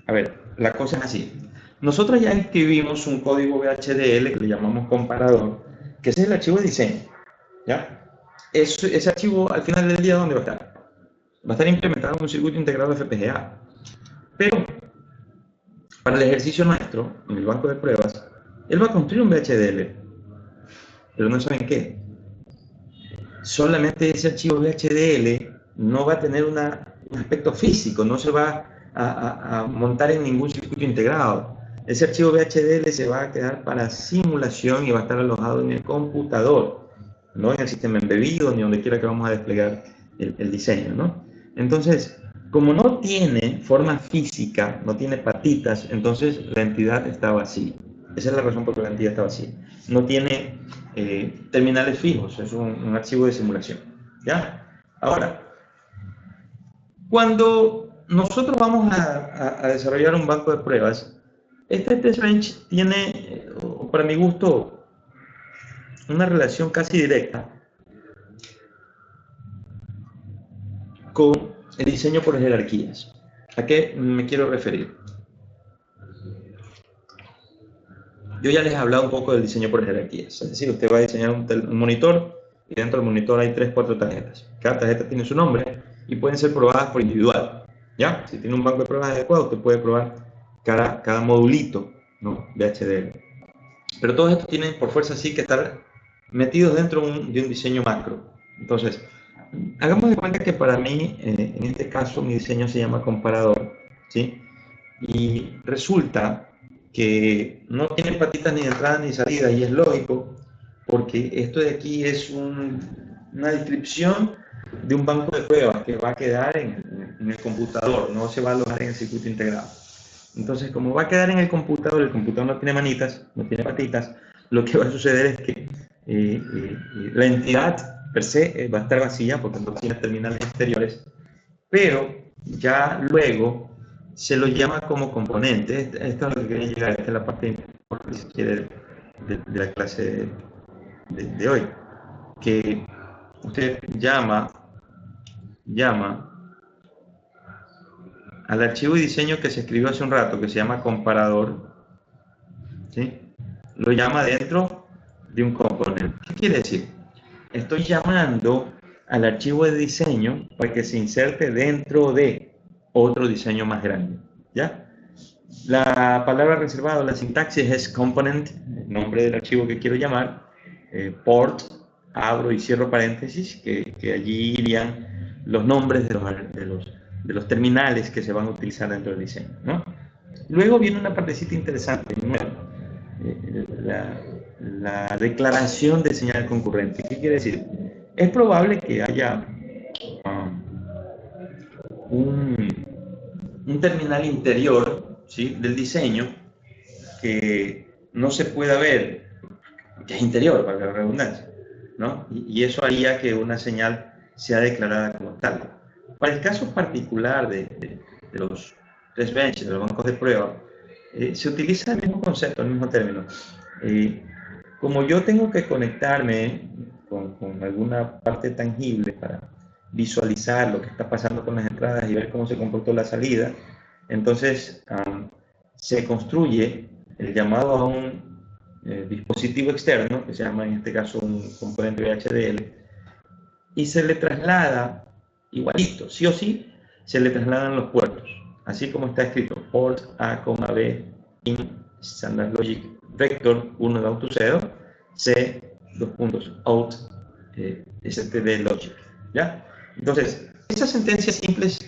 A ver, la cosa es así. Nosotros ya escribimos un código VHDL que le llamamos comparador, que ese es el archivo de diseño. ¿Ya? Ese archivo al final del día, ¿dónde va a estar? Va a estar implementado en un circuito integrado FPGA. Pero para el ejercicio nuestro, en el banco de pruebas, él va a construir un VHDL. Pero no saben qué. Solamente ese archivo VHDL no va a tener un aspecto físico, no se va a montar en ningún circuito integrado. Ese archivo VHDL se va a quedar para simulación y va a estar alojado en el computador, no en el sistema embebido ni donde quiera que vamos a desplegar el diseño, ¿no? Entonces, como no tiene forma física, no tiene patitas, entonces la entidad está vacía. Esa es la razón por la que la entidad está vacía. No tiene terminales fijos, es un archivo de simulación. ¿Ya? Ahora, cuando nosotros vamos a desarrollar un banco de pruebas, este test bench tiene, para mi gusto, una relación casi directa con el diseño por jerarquías. ¿A qué me quiero referir? Yo ya les he hablado un poco del diseño por jerarquías. Es decir, usted va a diseñar un monitor y dentro del monitor hay 3, 4 tarjetas. Cada tarjeta tiene su nombre y pueden ser probadas por individual. ¿Ya? Si tiene un banco de pruebas adecuado, usted puede probar cada modulito, ¿no?, de HDL. Pero todos estos tienen por fuerza sí que estar metidos dentro de un diseño macro. Entonces, hagamos de cuenta que para mí, en este caso, mi diseño se llama comparador, ¿sí? Y resulta que no tiene patitas ni de entrada ni de salida, y es lógico, porque esto de aquí es una descripción de un banco de pruebas que va a quedar en el computador, no se va a alojar en el circuito integrado. Entonces, como va a quedar en el computador no tiene manitas, no tiene patitas, lo que va a suceder es que la entidad per se va a estar vacía porque no tiene terminales exteriores, pero ya luego se lo llama como componente. Esto es lo que quería llegar, esta es la parte importante, si quiere, de la clase de hoy, que usted llama al archivo de diseño que se escribió hace un rato, que se llama comparador, ¿sí? Lo llama dentro de un componente. ¿Qué quiere decir? Estoy llamando al archivo de diseño para que se inserte dentro de otro diseño más grande, ¿ya? La palabra reservada, la sintaxis es component, el nombre del archivo que quiero llamar, port, abro y cierro paréntesis, que allí irían los nombres de los terminales que se van a utilizar dentro del diseño, ¿no? Luego viene una partecita interesante, la declaración de señal concurrente. ¿Qué quiere decir? Es probable que haya un terminal interior, ¿sí?, del diseño que no se pueda ver, que es interior, para la redundancia, ¿no? Y eso haría que una señal sea declarada como tal. Para el caso particular de los test bench, de los bancos de prueba, se utiliza el mismo concepto, el mismo término. Como yo tengo que conectarme con alguna parte tangible para visualizar lo que está pasando con las entradas y ver cómo se comportó la salida, entonces se construye el llamado a un dispositivo externo, que se llama en este caso un componente VHDL, y se le traslada igualito, sí o sí, se le trasladan los puertos, así como está escrito, port A, B, in Standard Logic Vector 1 de auto 0, C, out, std logic, ¿ya? Entonces, esas sentencias simples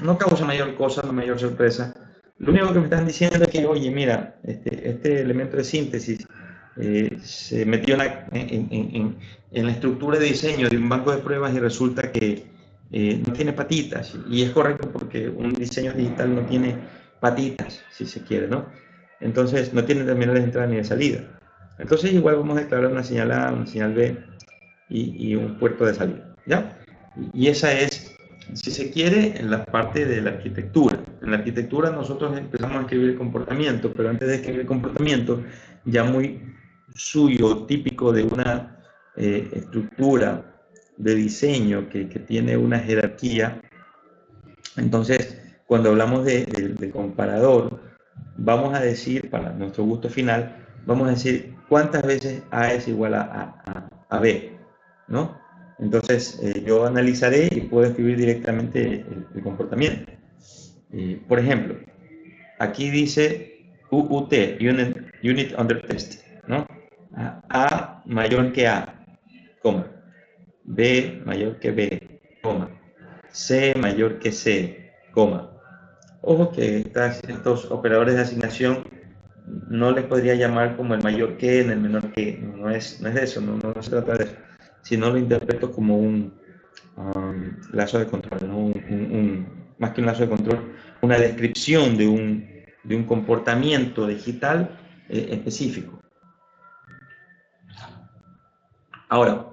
no causan mayor cosa, no mayor sorpresa. Lo único que me están diciendo es que, oye, mira, este elemento de síntesis se metió en la estructura de diseño de un banco de pruebas y resulta que no tiene patitas. Y es correcto porque un diseño digital no tiene patitas, si se quiere, ¿no? Entonces no tiene terminales de entrada ni de salida. Entonces igual vamos a declarar una señal A, una señal B y un puerto de salida, ¿ya? Y esa es, si se quiere, en la parte de la arquitectura. En la arquitectura nosotros empezamos a escribir el comportamiento, pero antes de escribir el comportamiento, ya muy suyo, típico de una estructura de diseño que tiene una jerarquía. Entonces, cuando hablamos de comparador, vamos a decir, para nuestro gusto final, vamos a decir cuántas veces A es igual a B, ¿no? Entonces, yo analizaré y puedo escribir directamente el comportamiento. Por ejemplo, aquí dice UUT, Unit Under Test, ¿no? A mayor que A, coma. B mayor que B, coma. C mayor que C, coma. Ojo que estos operadores de asignación no les podría llamar como el mayor que en el menor que. No es eso, no se trata de eso. Sino lo interpreto como un lazo de control, ¿no? Más que un lazo de control, una descripción de un comportamiento digital específico. Ahora,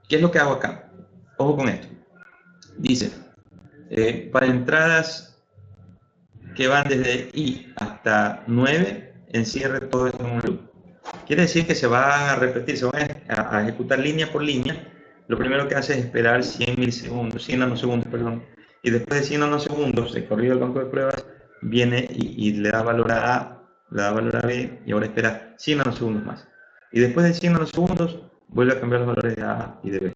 ¿qué es lo que hago acá? Ojo con esto. Dice, para entradas que van desde I hasta 9, encierre todo esto en un loop. Quiere decir que se van a repetir, se van a ejecutar línea por línea, lo primero que hace es esperar 100 milisegundos, 100 nanosegundos, perdón, y después de 100 nanosegundos, de corrido el banco de pruebas, viene y le da valor a A, le da valor a B, y ahora espera 100 nanosegundos más. Y después de 100 nanosegundos, vuelve a cambiar los valores de A y de B.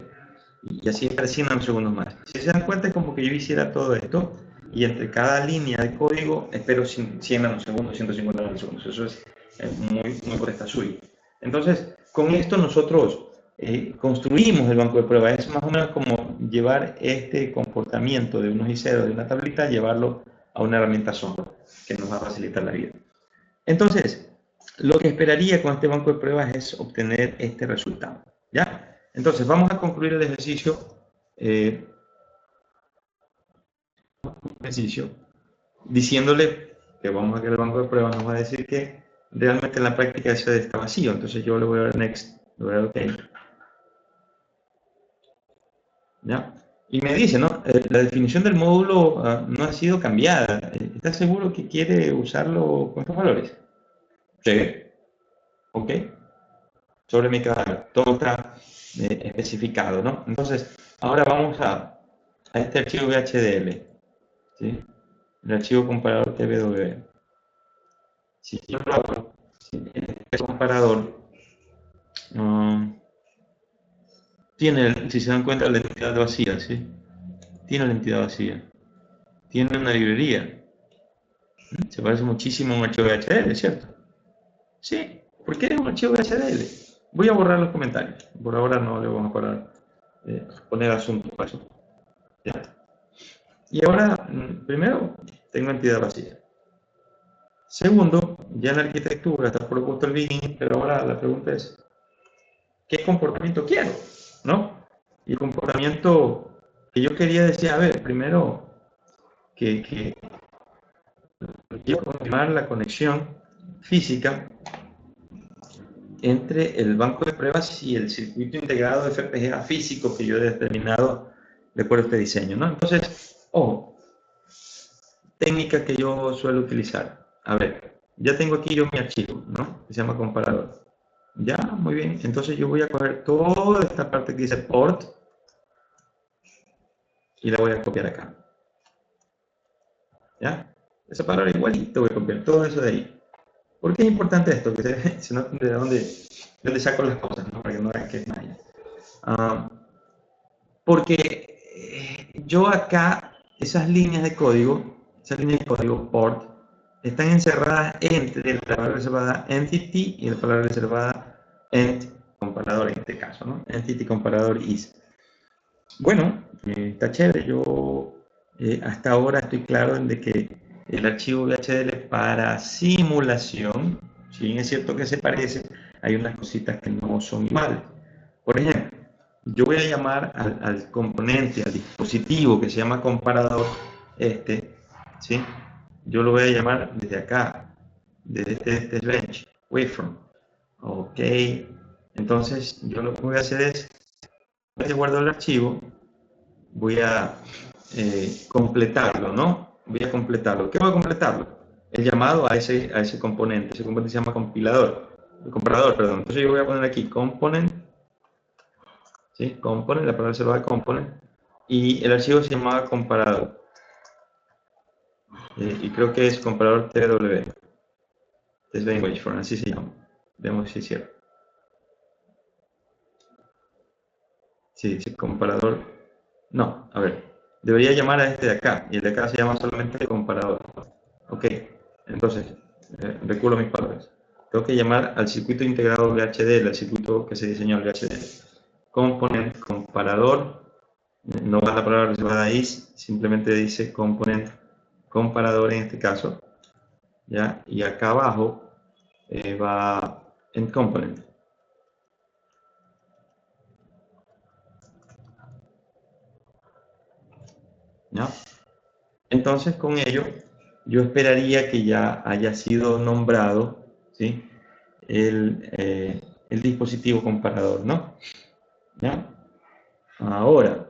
Y así espera 100 nanosegundos más. Si se dan cuenta, es como que yo hiciera todo esto, y entre cada línea de código espero 100 nanosegundos, 150 nanosegundos. Eso es muy por esta suite. Entonces, con esto nosotros construimos el banco de pruebas. Es más o menos como llevar este comportamiento de unos y ceros de una tablita, llevarlo a una herramienta software que nos va a facilitar la vida. Entonces, lo que esperaría con este banco de pruebas es obtener este resultado. ¿Ya? Entonces, vamos a concluir el ejercicio. Diciéndole que vamos a crear el banco de pruebas, nos va a decir que realmente en la práctica ese está vacío. Entonces yo le voy a dar next, le voy a dar OK. ¿Ya? Y me dice, ¿no? La definición del módulo no ha sido cambiada. ¿Está seguro que quiere usarlo con estos valores? Sí. OK. Sobre mi cadáver. Todo está especificado, ¿no? Entonces, ahora vamos a este archivo VHDL. ¿Sí? El archivo comparador TWB. Si yo lo abro, el comparador tiene, si se dan cuenta, la entidad vacía, ¿sí? Tiene la entidad vacía. Tiene una librería. Se parece muchísimo a un archivo VHDL, ¿cierto? Sí. ¿Por qué es un archivo VHDL? Voy a borrar los comentarios. Por ahora no le vamos a parar, poner asunto para eso. ¿Ya? Y ahora, primero, tengo entidad vacía. Segundo, ya en la arquitectura está propuesto el begin, pero ahora la pregunta es, ¿qué comportamiento quiero? ¿No? Y el comportamiento que yo quería decir, a ver, primero, que quiero confirmar la conexión física entre el banco de pruebas y el circuito integrado de FPGA físico que yo he determinado de acuerdo a este diseño, ¿no? Entonces, ojo, técnica que yo suelo utilizar. A ver, ya tengo aquí yo mi archivo, ¿no? Que se llama comparador. Ya, muy bien. Entonces yo voy a coger toda esta parte que dice port y la voy a copiar acá. ¿Ya? Esa palabra igualito voy a copiar todo eso de ahí. ¿Por qué es importante esto? Que se noten de dónde saco las cosas, ¿no? Para que no vean que es maya. Porque yo acá, esas líneas de código port, están encerradas entre la palabra reservada entity y la palabra reservada ent comparador en este caso, ¿no? Entity comparador is. Bueno, está chévere. Yo hasta ahora estoy claro en de que el archivo VHDL para simulación, si bien es cierto que se parece, hay unas cositas que no son iguales. Por ejemplo, yo voy a llamar al componente, al dispositivo que se llama comparador, ¿sí? Yo lo voy a llamar desde acá, desde este range, waveform. Ok, entonces yo lo que voy a hacer es, voy a guardar el archivo, voy a completarlo, ¿no? Voy a completarlo. ¿Qué voy a completarlo? El llamado a ese componente. Ese componente se llama comparador, perdón. Entonces yo voy a poner aquí component, ¿sí? Component, la palabra reservada component, y el archivo se llamaba comparador. Y creo que es comparador TW. Es language for, así se llama. Veamos si es cierto. Sí, sí, comparador. No, a ver. Debería llamar a este de acá, y el de acá se llama solamente comparador. Ok, entonces, recuerdo mis palabras. Tengo que llamar al circuito integrado VHDL, al circuito que se diseñó el VHDL. Component, comparador, no va la palabra reservada is, simplemente dice component, comparador en este caso, ¿ya? Y acá abajo va en component. ¿Ya? Entonces, con ello, yo esperaría que ya haya sido nombrado, ¿sí? el dispositivo comparador, ¿no? ¿Ya? Ahora,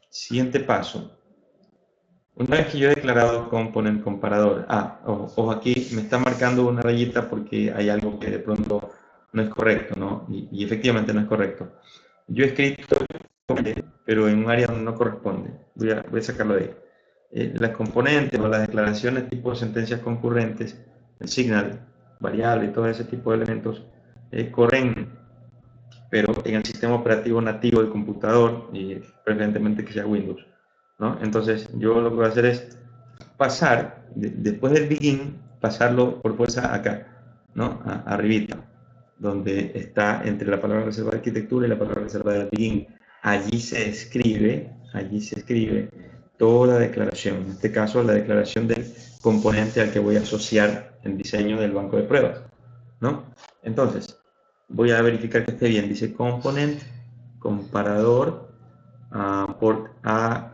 siguiente paso. Una vez que yo he declarado component comparador, ojo, aquí me está marcando una rayita porque hay algo que de pronto no es correcto, ¿no? Y efectivamente no es correcto. Yo he escrito, pero en un área donde no corresponde. Voy a sacarlo de ahí. Las componentes o las declaraciones tipo sentencias concurrentes, el signal, variable y todo ese tipo de elementos, corren, pero en el sistema operativo nativo del computador, y preferentemente que sea Windows, ¿no? Entonces, yo lo que voy a hacer es pasar, después del begin, pasarlo por fuerza acá, ¿no? Arribita, donde está entre la palabra reserva de arquitectura y la palabra reserva de begin. Allí se escribe toda declaración, en este caso la declaración del componente al que voy a asociar el diseño del banco de pruebas, ¿no? Entonces, voy a verificar que esté bien. Dice component, comparador, port A,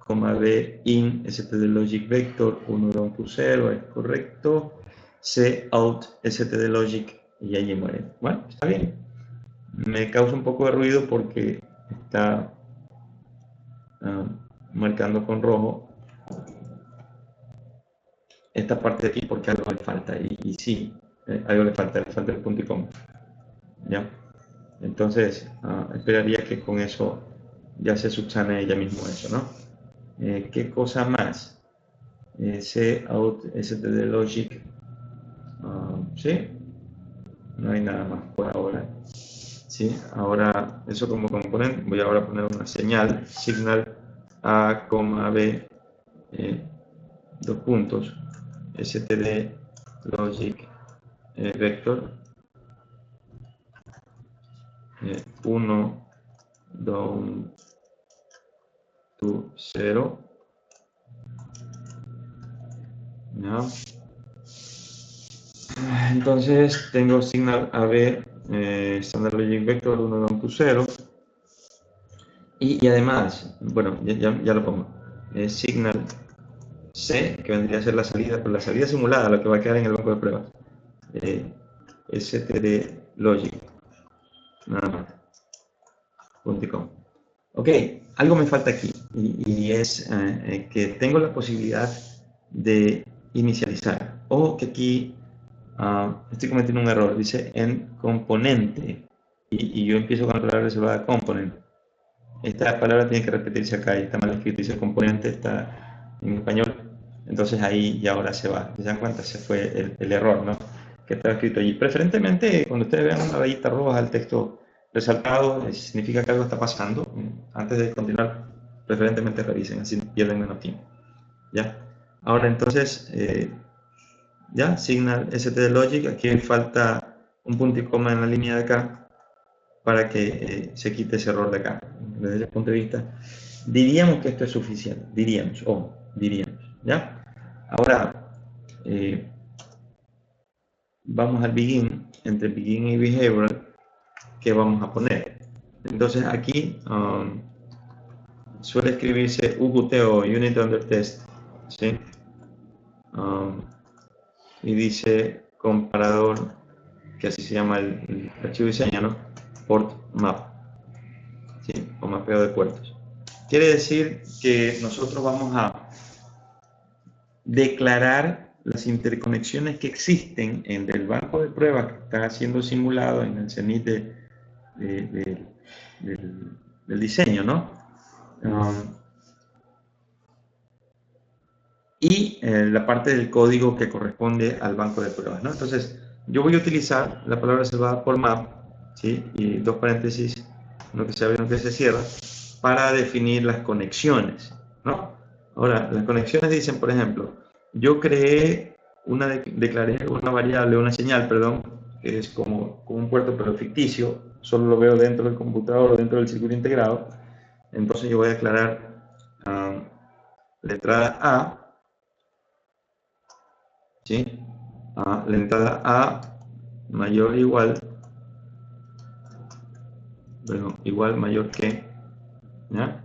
B, in, std logic vector, 1.0, es correcto. C, out, std logic, y allí muere. Bueno, está bien. Me causa un poco de ruido porque está marcando con rojo esta parte de aquí porque algo le falta. Y sí, algo le falta el punto y coma. ¿Ya? Entonces, esperaría que con eso ya se subsane ella mismo eso, ¿no? ¿Qué cosa más? C, out, std logic. ¿Sí? No hay nada más por ahora. ¿Sí? Ahora, eso como componente, voy ahora a poner una señal, signal A, B, dos puntos, std logic vector 1 down to 0, ¿ya? Entonces tengo signal AB, standard logic vector 1 down to 0, y además, bueno, ya lo pongo, signal C, que vendría a ser la salida, pero la salida simulada, lo que va a quedar en el banco de pruebas, std logic, nada más, .com. Ok, algo me falta aquí, y es que tengo la posibilidad de inicializar. Ojo que aquí estoy cometiendo un error, dice en componente, y yo empiezo con la palabra reservada component. Esta palabra tiene que repetirse acá, y está mal escrito, dice componente, está en español, entonces ahí y ahora se va. ¿Se dan cuenta? Se fue el error, ¿no? Que estaba escrito allí. Preferentemente, cuando ustedes vean una rayita roja al texto resaltado, significa que algo está pasando. Antes de continuar, preferentemente revisen, así pierden menos tiempo. ¿Ya? Ahora entonces, ya, signal std logic, aquí falta un punto y coma en la línea de acá para que se quite ese error de acá. Desde ese punto de vista, diríamos que esto es suficiente, diríamos, ¿ya? Ahora, vamos al begin, entre begin y behavioral, ¿qué vamos a poner? Entonces aquí suele escribirse UUT o Unit Under Test, ¿sí? Y dice comparador, que así se llama el archivo de diseño, ¿no? Port map, ¿sí? O mapeo de puertos. Quiere decir que nosotros vamos a declarar las interconexiones que existen entre el banco de pruebas que está siendo simulado en el CENIT del diseño, ¿no? Y la parte del código que corresponde al banco de pruebas, ¿no? Entonces, yo voy a utilizar la palabra reservada por map, ¿sí? Y dos paréntesis, uno que se abre y uno que se cierra, para definir las conexiones, ¿no? Ahora, las conexiones dicen, por ejemplo, yo declaré una variable, una señal, perdón, que es como un puerto pero ficticio, solo lo veo dentro del computador o dentro del circuito integrado. Entonces yo voy a declarar la entrada A, ¿sí? La entrada A mayor o igual, bueno, igual mayor que, ¿ya?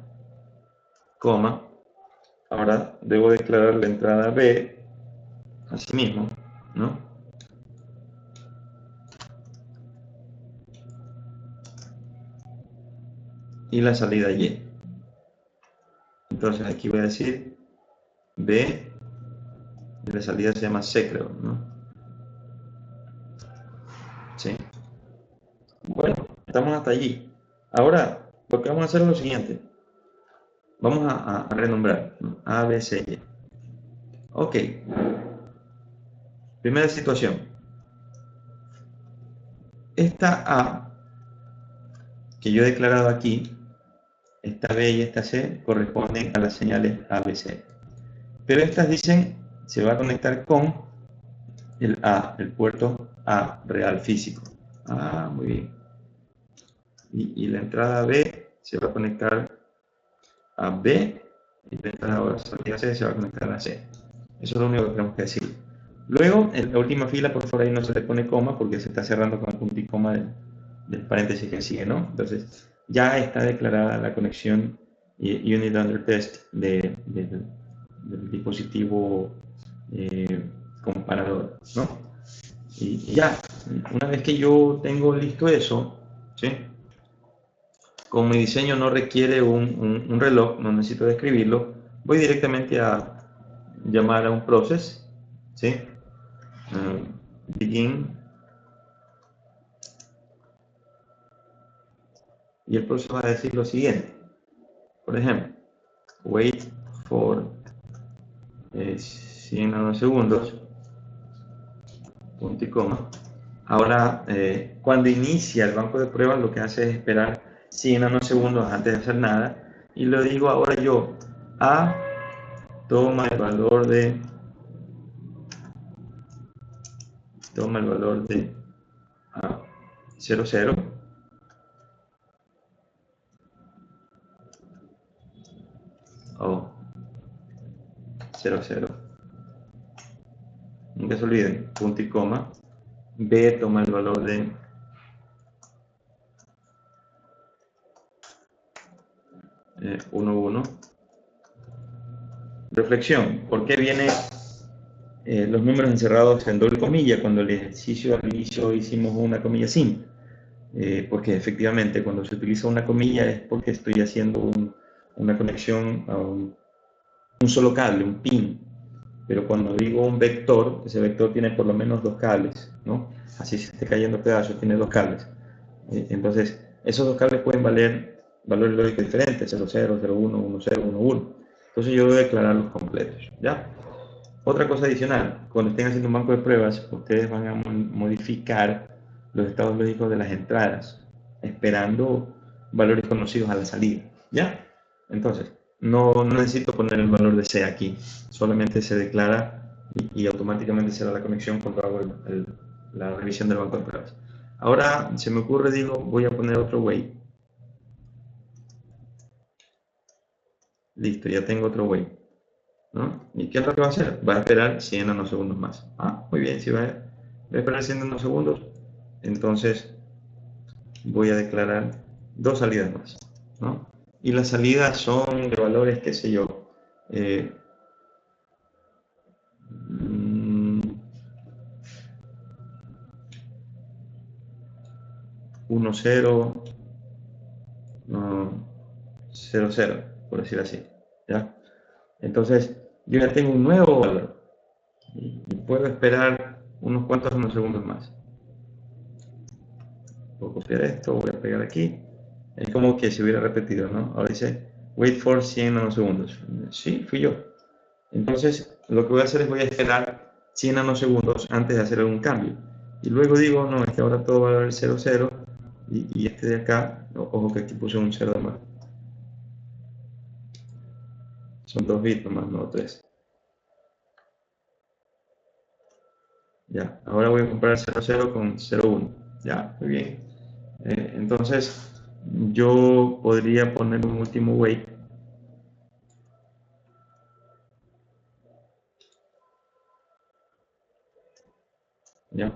Coma. Ahora debo declarar la entrada B, así mismo, ¿no? Y la salida Y. Entonces aquí voy a decir B, y la salida se llama C, creo, ¿no? Sí. Bueno, estamos hasta allí. Ahora, lo que vamos a hacer es lo siguiente. Vamos a renombrar, ¿no? A, B, C, Y. Ok. Primera situación. Esta A que yo he declarado aquí, esta B y esta C, corresponden a las señales A, B, C. Pero estas dicen, se va a conectar con el A, el puerto A real físico. Ah, muy bien. Y la entrada B se va a conectar a B y la entrada ahora salida C se va a conectar a C. Eso es lo único que tenemos que decir. Luego, en la última fila, por favor, ahí no se le pone coma porque se está cerrando con el punto y coma del paréntesis que sigue, ¿no? Entonces, ya está declarada la conexión Unit Under Test del dispositivo comparador, ¿no? Y ya, una vez que yo tengo listo eso, ¿sí? Como mi diseño no requiere un reloj, no necesito describirlo, voy directamente a llamar a un process, ¿sí? Begin, y el process va a decir lo siguiente. Por ejemplo, wait for 100 nanosegundos, punto y coma. Ahora, cuando inicia el banco de pruebas, lo que hace es esperar 100 nanosegundos antes de hacer nada. Y lo digo ahora yo, A toma el valor de A 00 o 00. Nunca se olviden, punto y coma. B toma el valor de 11. Reflexión, ¿por qué vienen los números encerrados en doble comilla cuando el ejercicio al inicio hicimos una comilla simple? Porque efectivamente cuando se utiliza una comilla es porque estoy haciendo una conexión a un solo cable, un pin. Pero cuando digo un vector, ese vector tiene por lo menos dos cables, ¿no? Así se esté cayendo pedazos, tiene dos cables. Entonces, esos dos cables pueden valer valores lógicos diferentes, 00, 01, 10, 11. Entonces yo debo declararlos completos, ¿ya? Otra cosa adicional, cuando estén haciendo un banco de pruebas, ustedes van a modificar los estados lógicos de las entradas, esperando valores conocidos a la salida, ¿ya? Entonces, no necesito poner el valor de C aquí, solamente se declara y automáticamente será la conexión cuando hago la revisión del banco de pruebas. Ahora se me ocurre, digo, voy a poner otro wait. Listo, ya tengo otro wait, ¿no? ¿Y qué es lo que va a hacer? Va a esperar 100 nanosegundos más. Ah, muy bien, si va a esperar 100 nanosegundos, entonces voy a declarar dos salidas más, ¿no? Y las salidas son de valores, qué sé yo, 1, 0, 0, 0, por decir así, ¿ya? Entonces, yo ya tengo un nuevo valor y puedo esperar unos cuantos nanosegundos más. Voy a copiar esto, voy a pegar aquí. Es como que se hubiera repetido, ¿no? Ahora dice, wait for 100 nanosegundos. Sí, fui yo. Entonces, lo que voy a hacer es voy a esperar 100 nanosegundos antes de hacer algún cambio. Y luego digo, no, es que ahora todo va a valer 0, 0. Y este de acá, ojo que aquí puse un 0 de más. Son 2 bits nomás, no 3. Ya, ahora voy a comparar 0, 0 con 0, 1. Ya, muy bien. Entonces, yo podría poner un último wait. ¿Ya?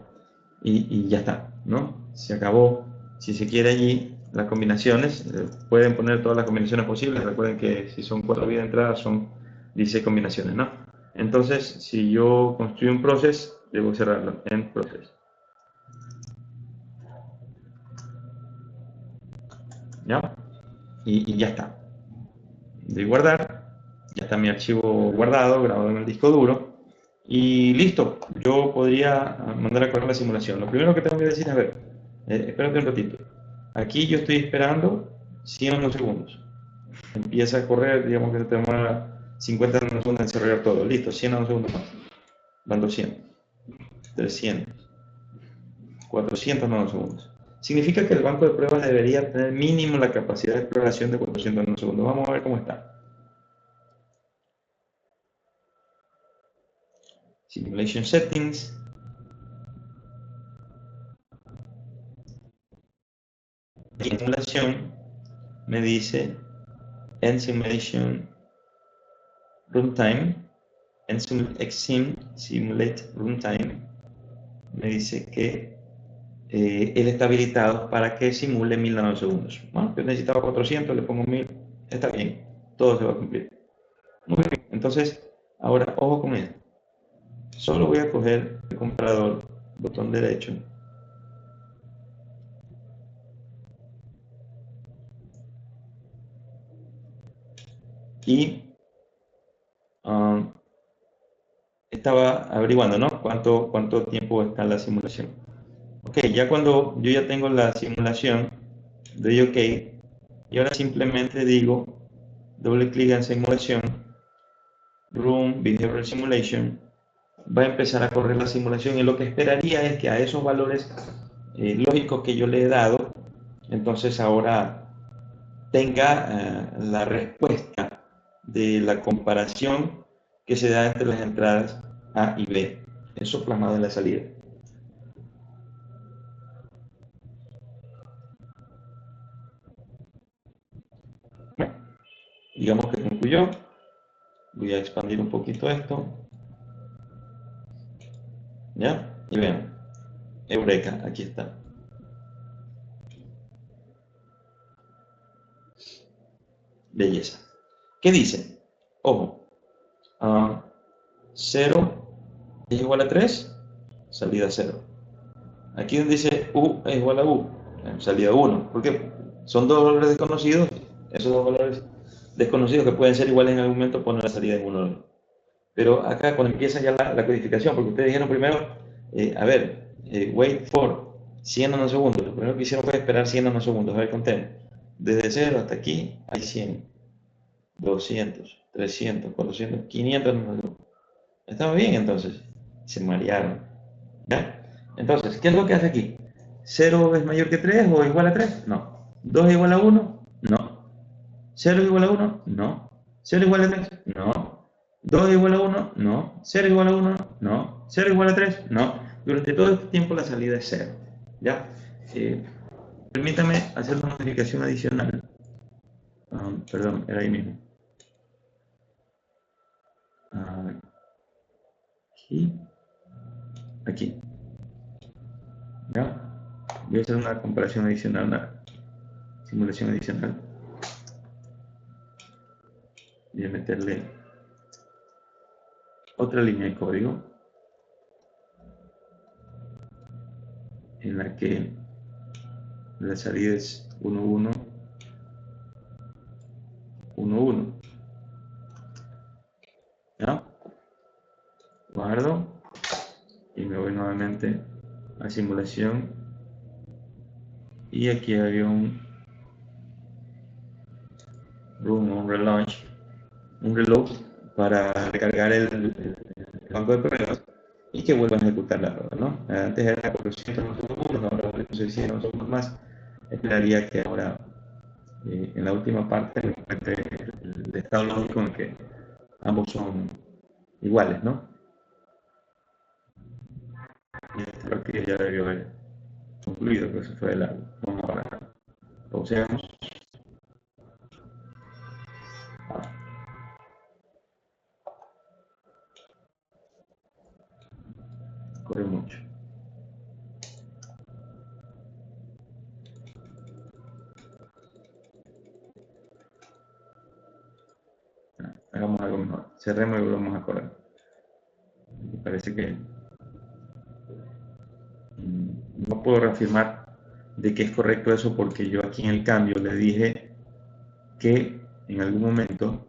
Y ya está, ¿no? Se acabó. Si se quiere allí, las combinaciones, pueden poner todas las combinaciones posibles. Recuerden que si son 4 vías de entrada, son 16 combinaciones, ¿no? Entonces, si yo construyo un process, debo cerrarlo en process. ¿Ya? Y ya está. De guardar, ya está mi archivo guardado, grabado en el disco duro. Y listo, yo podría mandar a correr la simulación. Lo primero que tengo que decir es, a ver, espérate un ratito. Aquí yo estoy esperando 100 nanosegundos. Empieza a correr, digamos que te demora 50 nanosegundos en desarrollar todo. Listo, 100 nanosegundos más. Van 200, 300, 400 nanosegundos. Significa que el banco de pruebas debería tener mínimo la capacidad de exploración de 400 nanosegundos. Vamos a ver cómo está. Simulation Settings. En simulación me dice End Simulation Runtime. En Simulate Runtime me dice que él está habilitado para que simule 1000 nanosegundos. Bueno, yo necesitaba 400, le pongo 1000, está bien, todo se va a cumplir. Muy bien, entonces, ahora ojo con esto. Solo voy a coger el comprador, botón derecho, y estaba averiguando, ¿no? ¿Cuánto tiempo está en la simulación? Ok, ya cuando yo ya tengo la simulación, doy OK, y ahora simplemente digo, doble clic en simulación, Run Behavioral Simulation, va a empezar a correr la simulación y lo que esperaría es que a esos valores lógicos que yo le he dado, entonces ahora tenga la respuesta de la comparación que se da entre las entradas A y B. Eso plasmado en la salida. Bueno, digamos que concluyó. Voy a expandir un poquito esto. ¿Ya? Y vean. Eureka, aquí está. Belleza. ¿Qué dice? Ojo. 0 es igual a 3, salida 0. Aquí donde dice U es igual a U, salida 1. Porque son dos valores desconocidos. Esos dos valores desconocidos que pueden ser iguales en algún momento ponen la salida en 1. Pero acá cuando empieza ya la codificación, porque ustedes dijeron primero, a ver, wait for 100 nanosegundos. Lo primero que hicieron fue esperar 100 nanosegundos. A ver, contemos. Desde 0 hasta aquí hay 100, 200, 300, 400, 500 nanosegundos. Estamos bien entonces. Se marearon. ¿Ya? Entonces, ¿qué es lo que hace aquí? ¿0 es mayor que 3 o igual a 3? No. ¿2 es igual a 1? No. ¿0 es igual a 1? No. ¿0 es igual a 3? No. ¿2 es igual a 1? No. ¿0 es igual a 1? No. ¿0 es igual a 3? No. Durante todo este tiempo la salida es 0. ¿Ya? Eh, Permítame hacer una modificación adicional. Perdón, era ahí mismo. Aquí. Aquí. ¿Ya? Voy a hacer una comparación adicional, una simulación adicional. Voy a meterle otra línea de código en la que la salida es 1, 1, 1, 1. ¿Ya? Guardo y me voy nuevamente a simulación y aquí había un run, un relaunch, un reload para recargar el banco de pruebas y que vuelva a ejecutar la prueba, ¿no? Antes era 400 segundos, ahora 600 segundos más. Esperaría que ahora en la última parte me encuentre el estado lógico en que ambos son iguales, ¿no? Y esta partida ya debió haber concluido, que eso fue de largo. Vamos ahora, pauseamos. Corre mucho. Hagamos algo mejor. Cerremos y volvamos a correr. Me parece que no puedo reafirmar de que es correcto eso porque yo aquí en el cambio le dije que en algún momento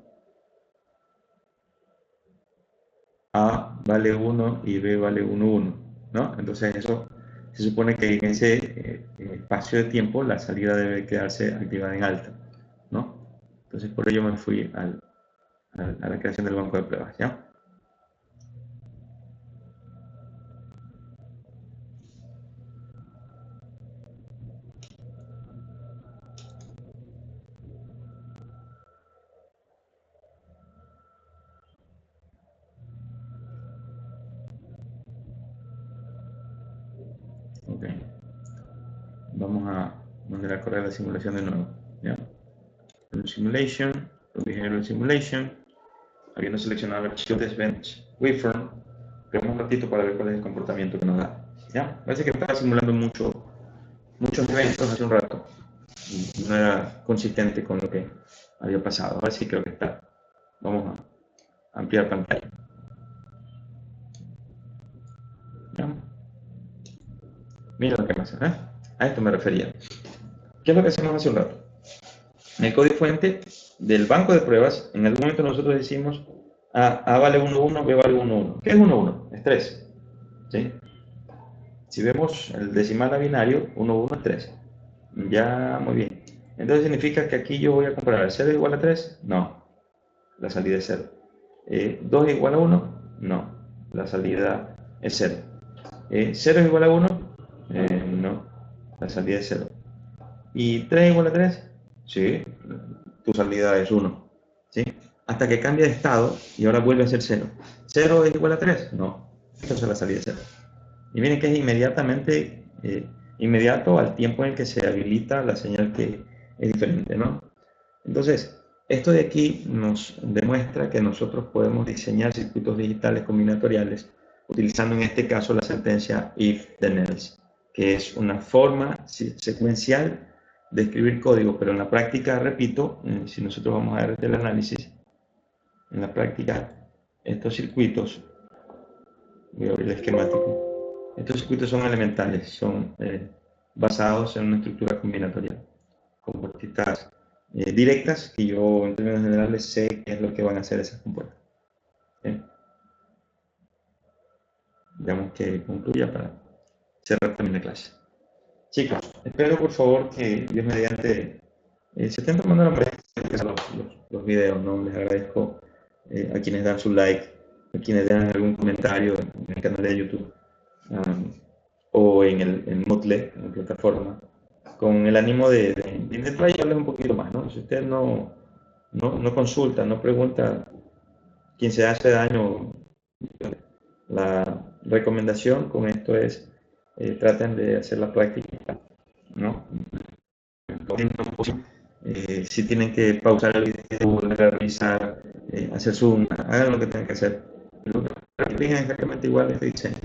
A vale 1 y B vale 1, 1, ¿no? Entonces eso se supone que en ese espacio de tiempo la salida debe quedarse activada en alta, ¿no? Entonces por ello me fui a la creación del banco de pruebas, ¿ya? Ok. Vamos a mandar a correr la simulación de nuevo, ¿ya? El simulation, behavioral simulation, habiendo seleccionado el archivo test bench waveform, esperamos un ratito para ver cuál es el comportamiento que nos da, ¿ya? Parece que estaba simulando muchos eventos hace un rato y no era consistente con lo que había pasado. Ahora sí creo que está. Vamos a ampliar pantalla, ¿ya? Mira lo que pasa, ¿eh? A esto me refería. ¿Qué es lo que hacemos hace un rato? En el código fuente del banco de pruebas, en algún momento nosotros decimos A vale 1,1, B vale 1,1. ¿Qué es 1,1? Es 3. ¿Sí? Si vemos el decimal a binario, 1,1 es 3. Ya, muy bien. Entonces significa que aquí yo voy a comparar 0 igual a 3. No, la salida es 0. 2 igual a 1. No, la salida es 0. 0 igual a 1. No, la salida es 0. ¿Y 3 igual a 3? Sí, tu salida es 1. ¿Sí? Hasta que cambia de estado y ahora vuelve a ser 0. ¿0 es igual a 3? No, entonces la salida es 0. Y miren que es inmediatamente inmediato al tiempo en el que se habilita la señal, que es diferente, ¿no? Entonces, esto de aquí nos demuestra que nosotros podemos diseñar circuitos digitales combinatoriales utilizando en este caso la sentencia if then else, que es una forma secuencial de escribir código, pero en la práctica, repito, si nosotros vamos a ver el análisis, en la práctica estos circuitos, voy a abrir el esquemático, estos circuitos son elementales, son basados en una estructura combinatorial, con puertas directas, que yo en términos generales sé qué es lo que van a hacer esas compuertas. Digamos que concluya para cerrar también la clase. Chicos, espero por favor que Dios mediante se estén tomando la molestia de ver los videos, ¿no? Les agradezco a quienes dan su like, a quienes dan algún comentario en el canal de YouTube o en Moodle, en la plataforma, con el ánimo de intentar ayudarles un poquito más, ¿no? Si usted no consulta, no pregunta, quien se hace daño, la recomendación con esto es traten de hacer la práctica, ¿no? Si tienen que pausar el video, volver a revisar, hacer zoom, hagan lo que tengan que hacer. Lo que practiquen exactamente igual este diseño.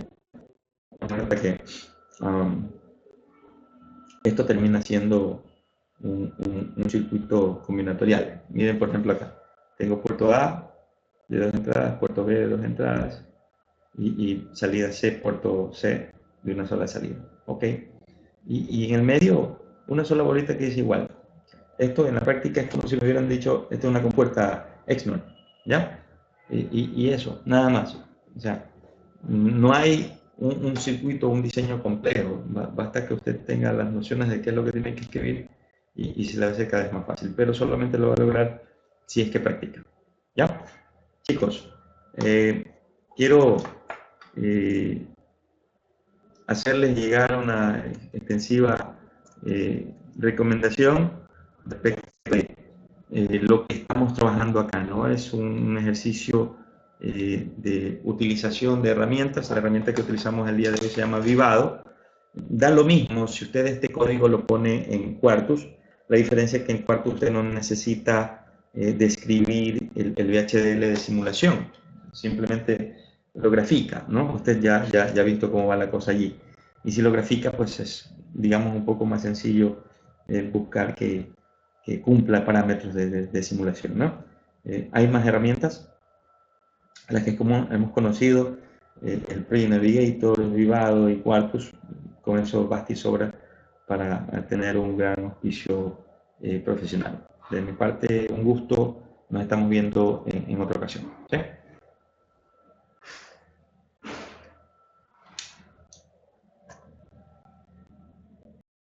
Para que esto termina siendo un circuito combinatorial. Miren, por ejemplo, acá. Tengo puerto A de 2 entradas, puerto B de 2 entradas y salida C, puerto C de una sola salida. ¿Ok? Y en el medio, una sola bolita que es igual. Esto en la práctica es como si me hubieran dicho, esta es una compuerta XNOR, ¿ya? Y eso, nada más. O sea, no hay un circuito, un diseño complejo. Basta que usted tenga las nociones de qué es lo que tiene que escribir y se le hace cada vez más fácil. Pero solamente lo va a lograr si es que practica. ¿Ya? Chicos, quiero hacerles llegar una extensiva recomendación respecto de lo que estamos trabajando acá, ¿no? Es un ejercicio de utilización de herramientas. La herramienta que utilizamos el día de hoy se llama Vivado. Da lo mismo si usted este código lo pone en Quartus. La diferencia es que en Quartus usted no necesita describir el VHDL de simulación. Simplemente lo grafica, ¿no? Usted ya ha visto cómo va la cosa allí. Y si lo grafica, pues es, digamos, un poco más sencillo buscar que cumpla parámetros de simulación, ¿no? Hay más herramientas, las que como hemos conocido, el Project Navigator, Vivado y Quartus. Con eso basta y sobra para tener un gran auspicio profesional. De mi parte, un gusto. Nos estamos viendo en otra ocasión, ¿sí?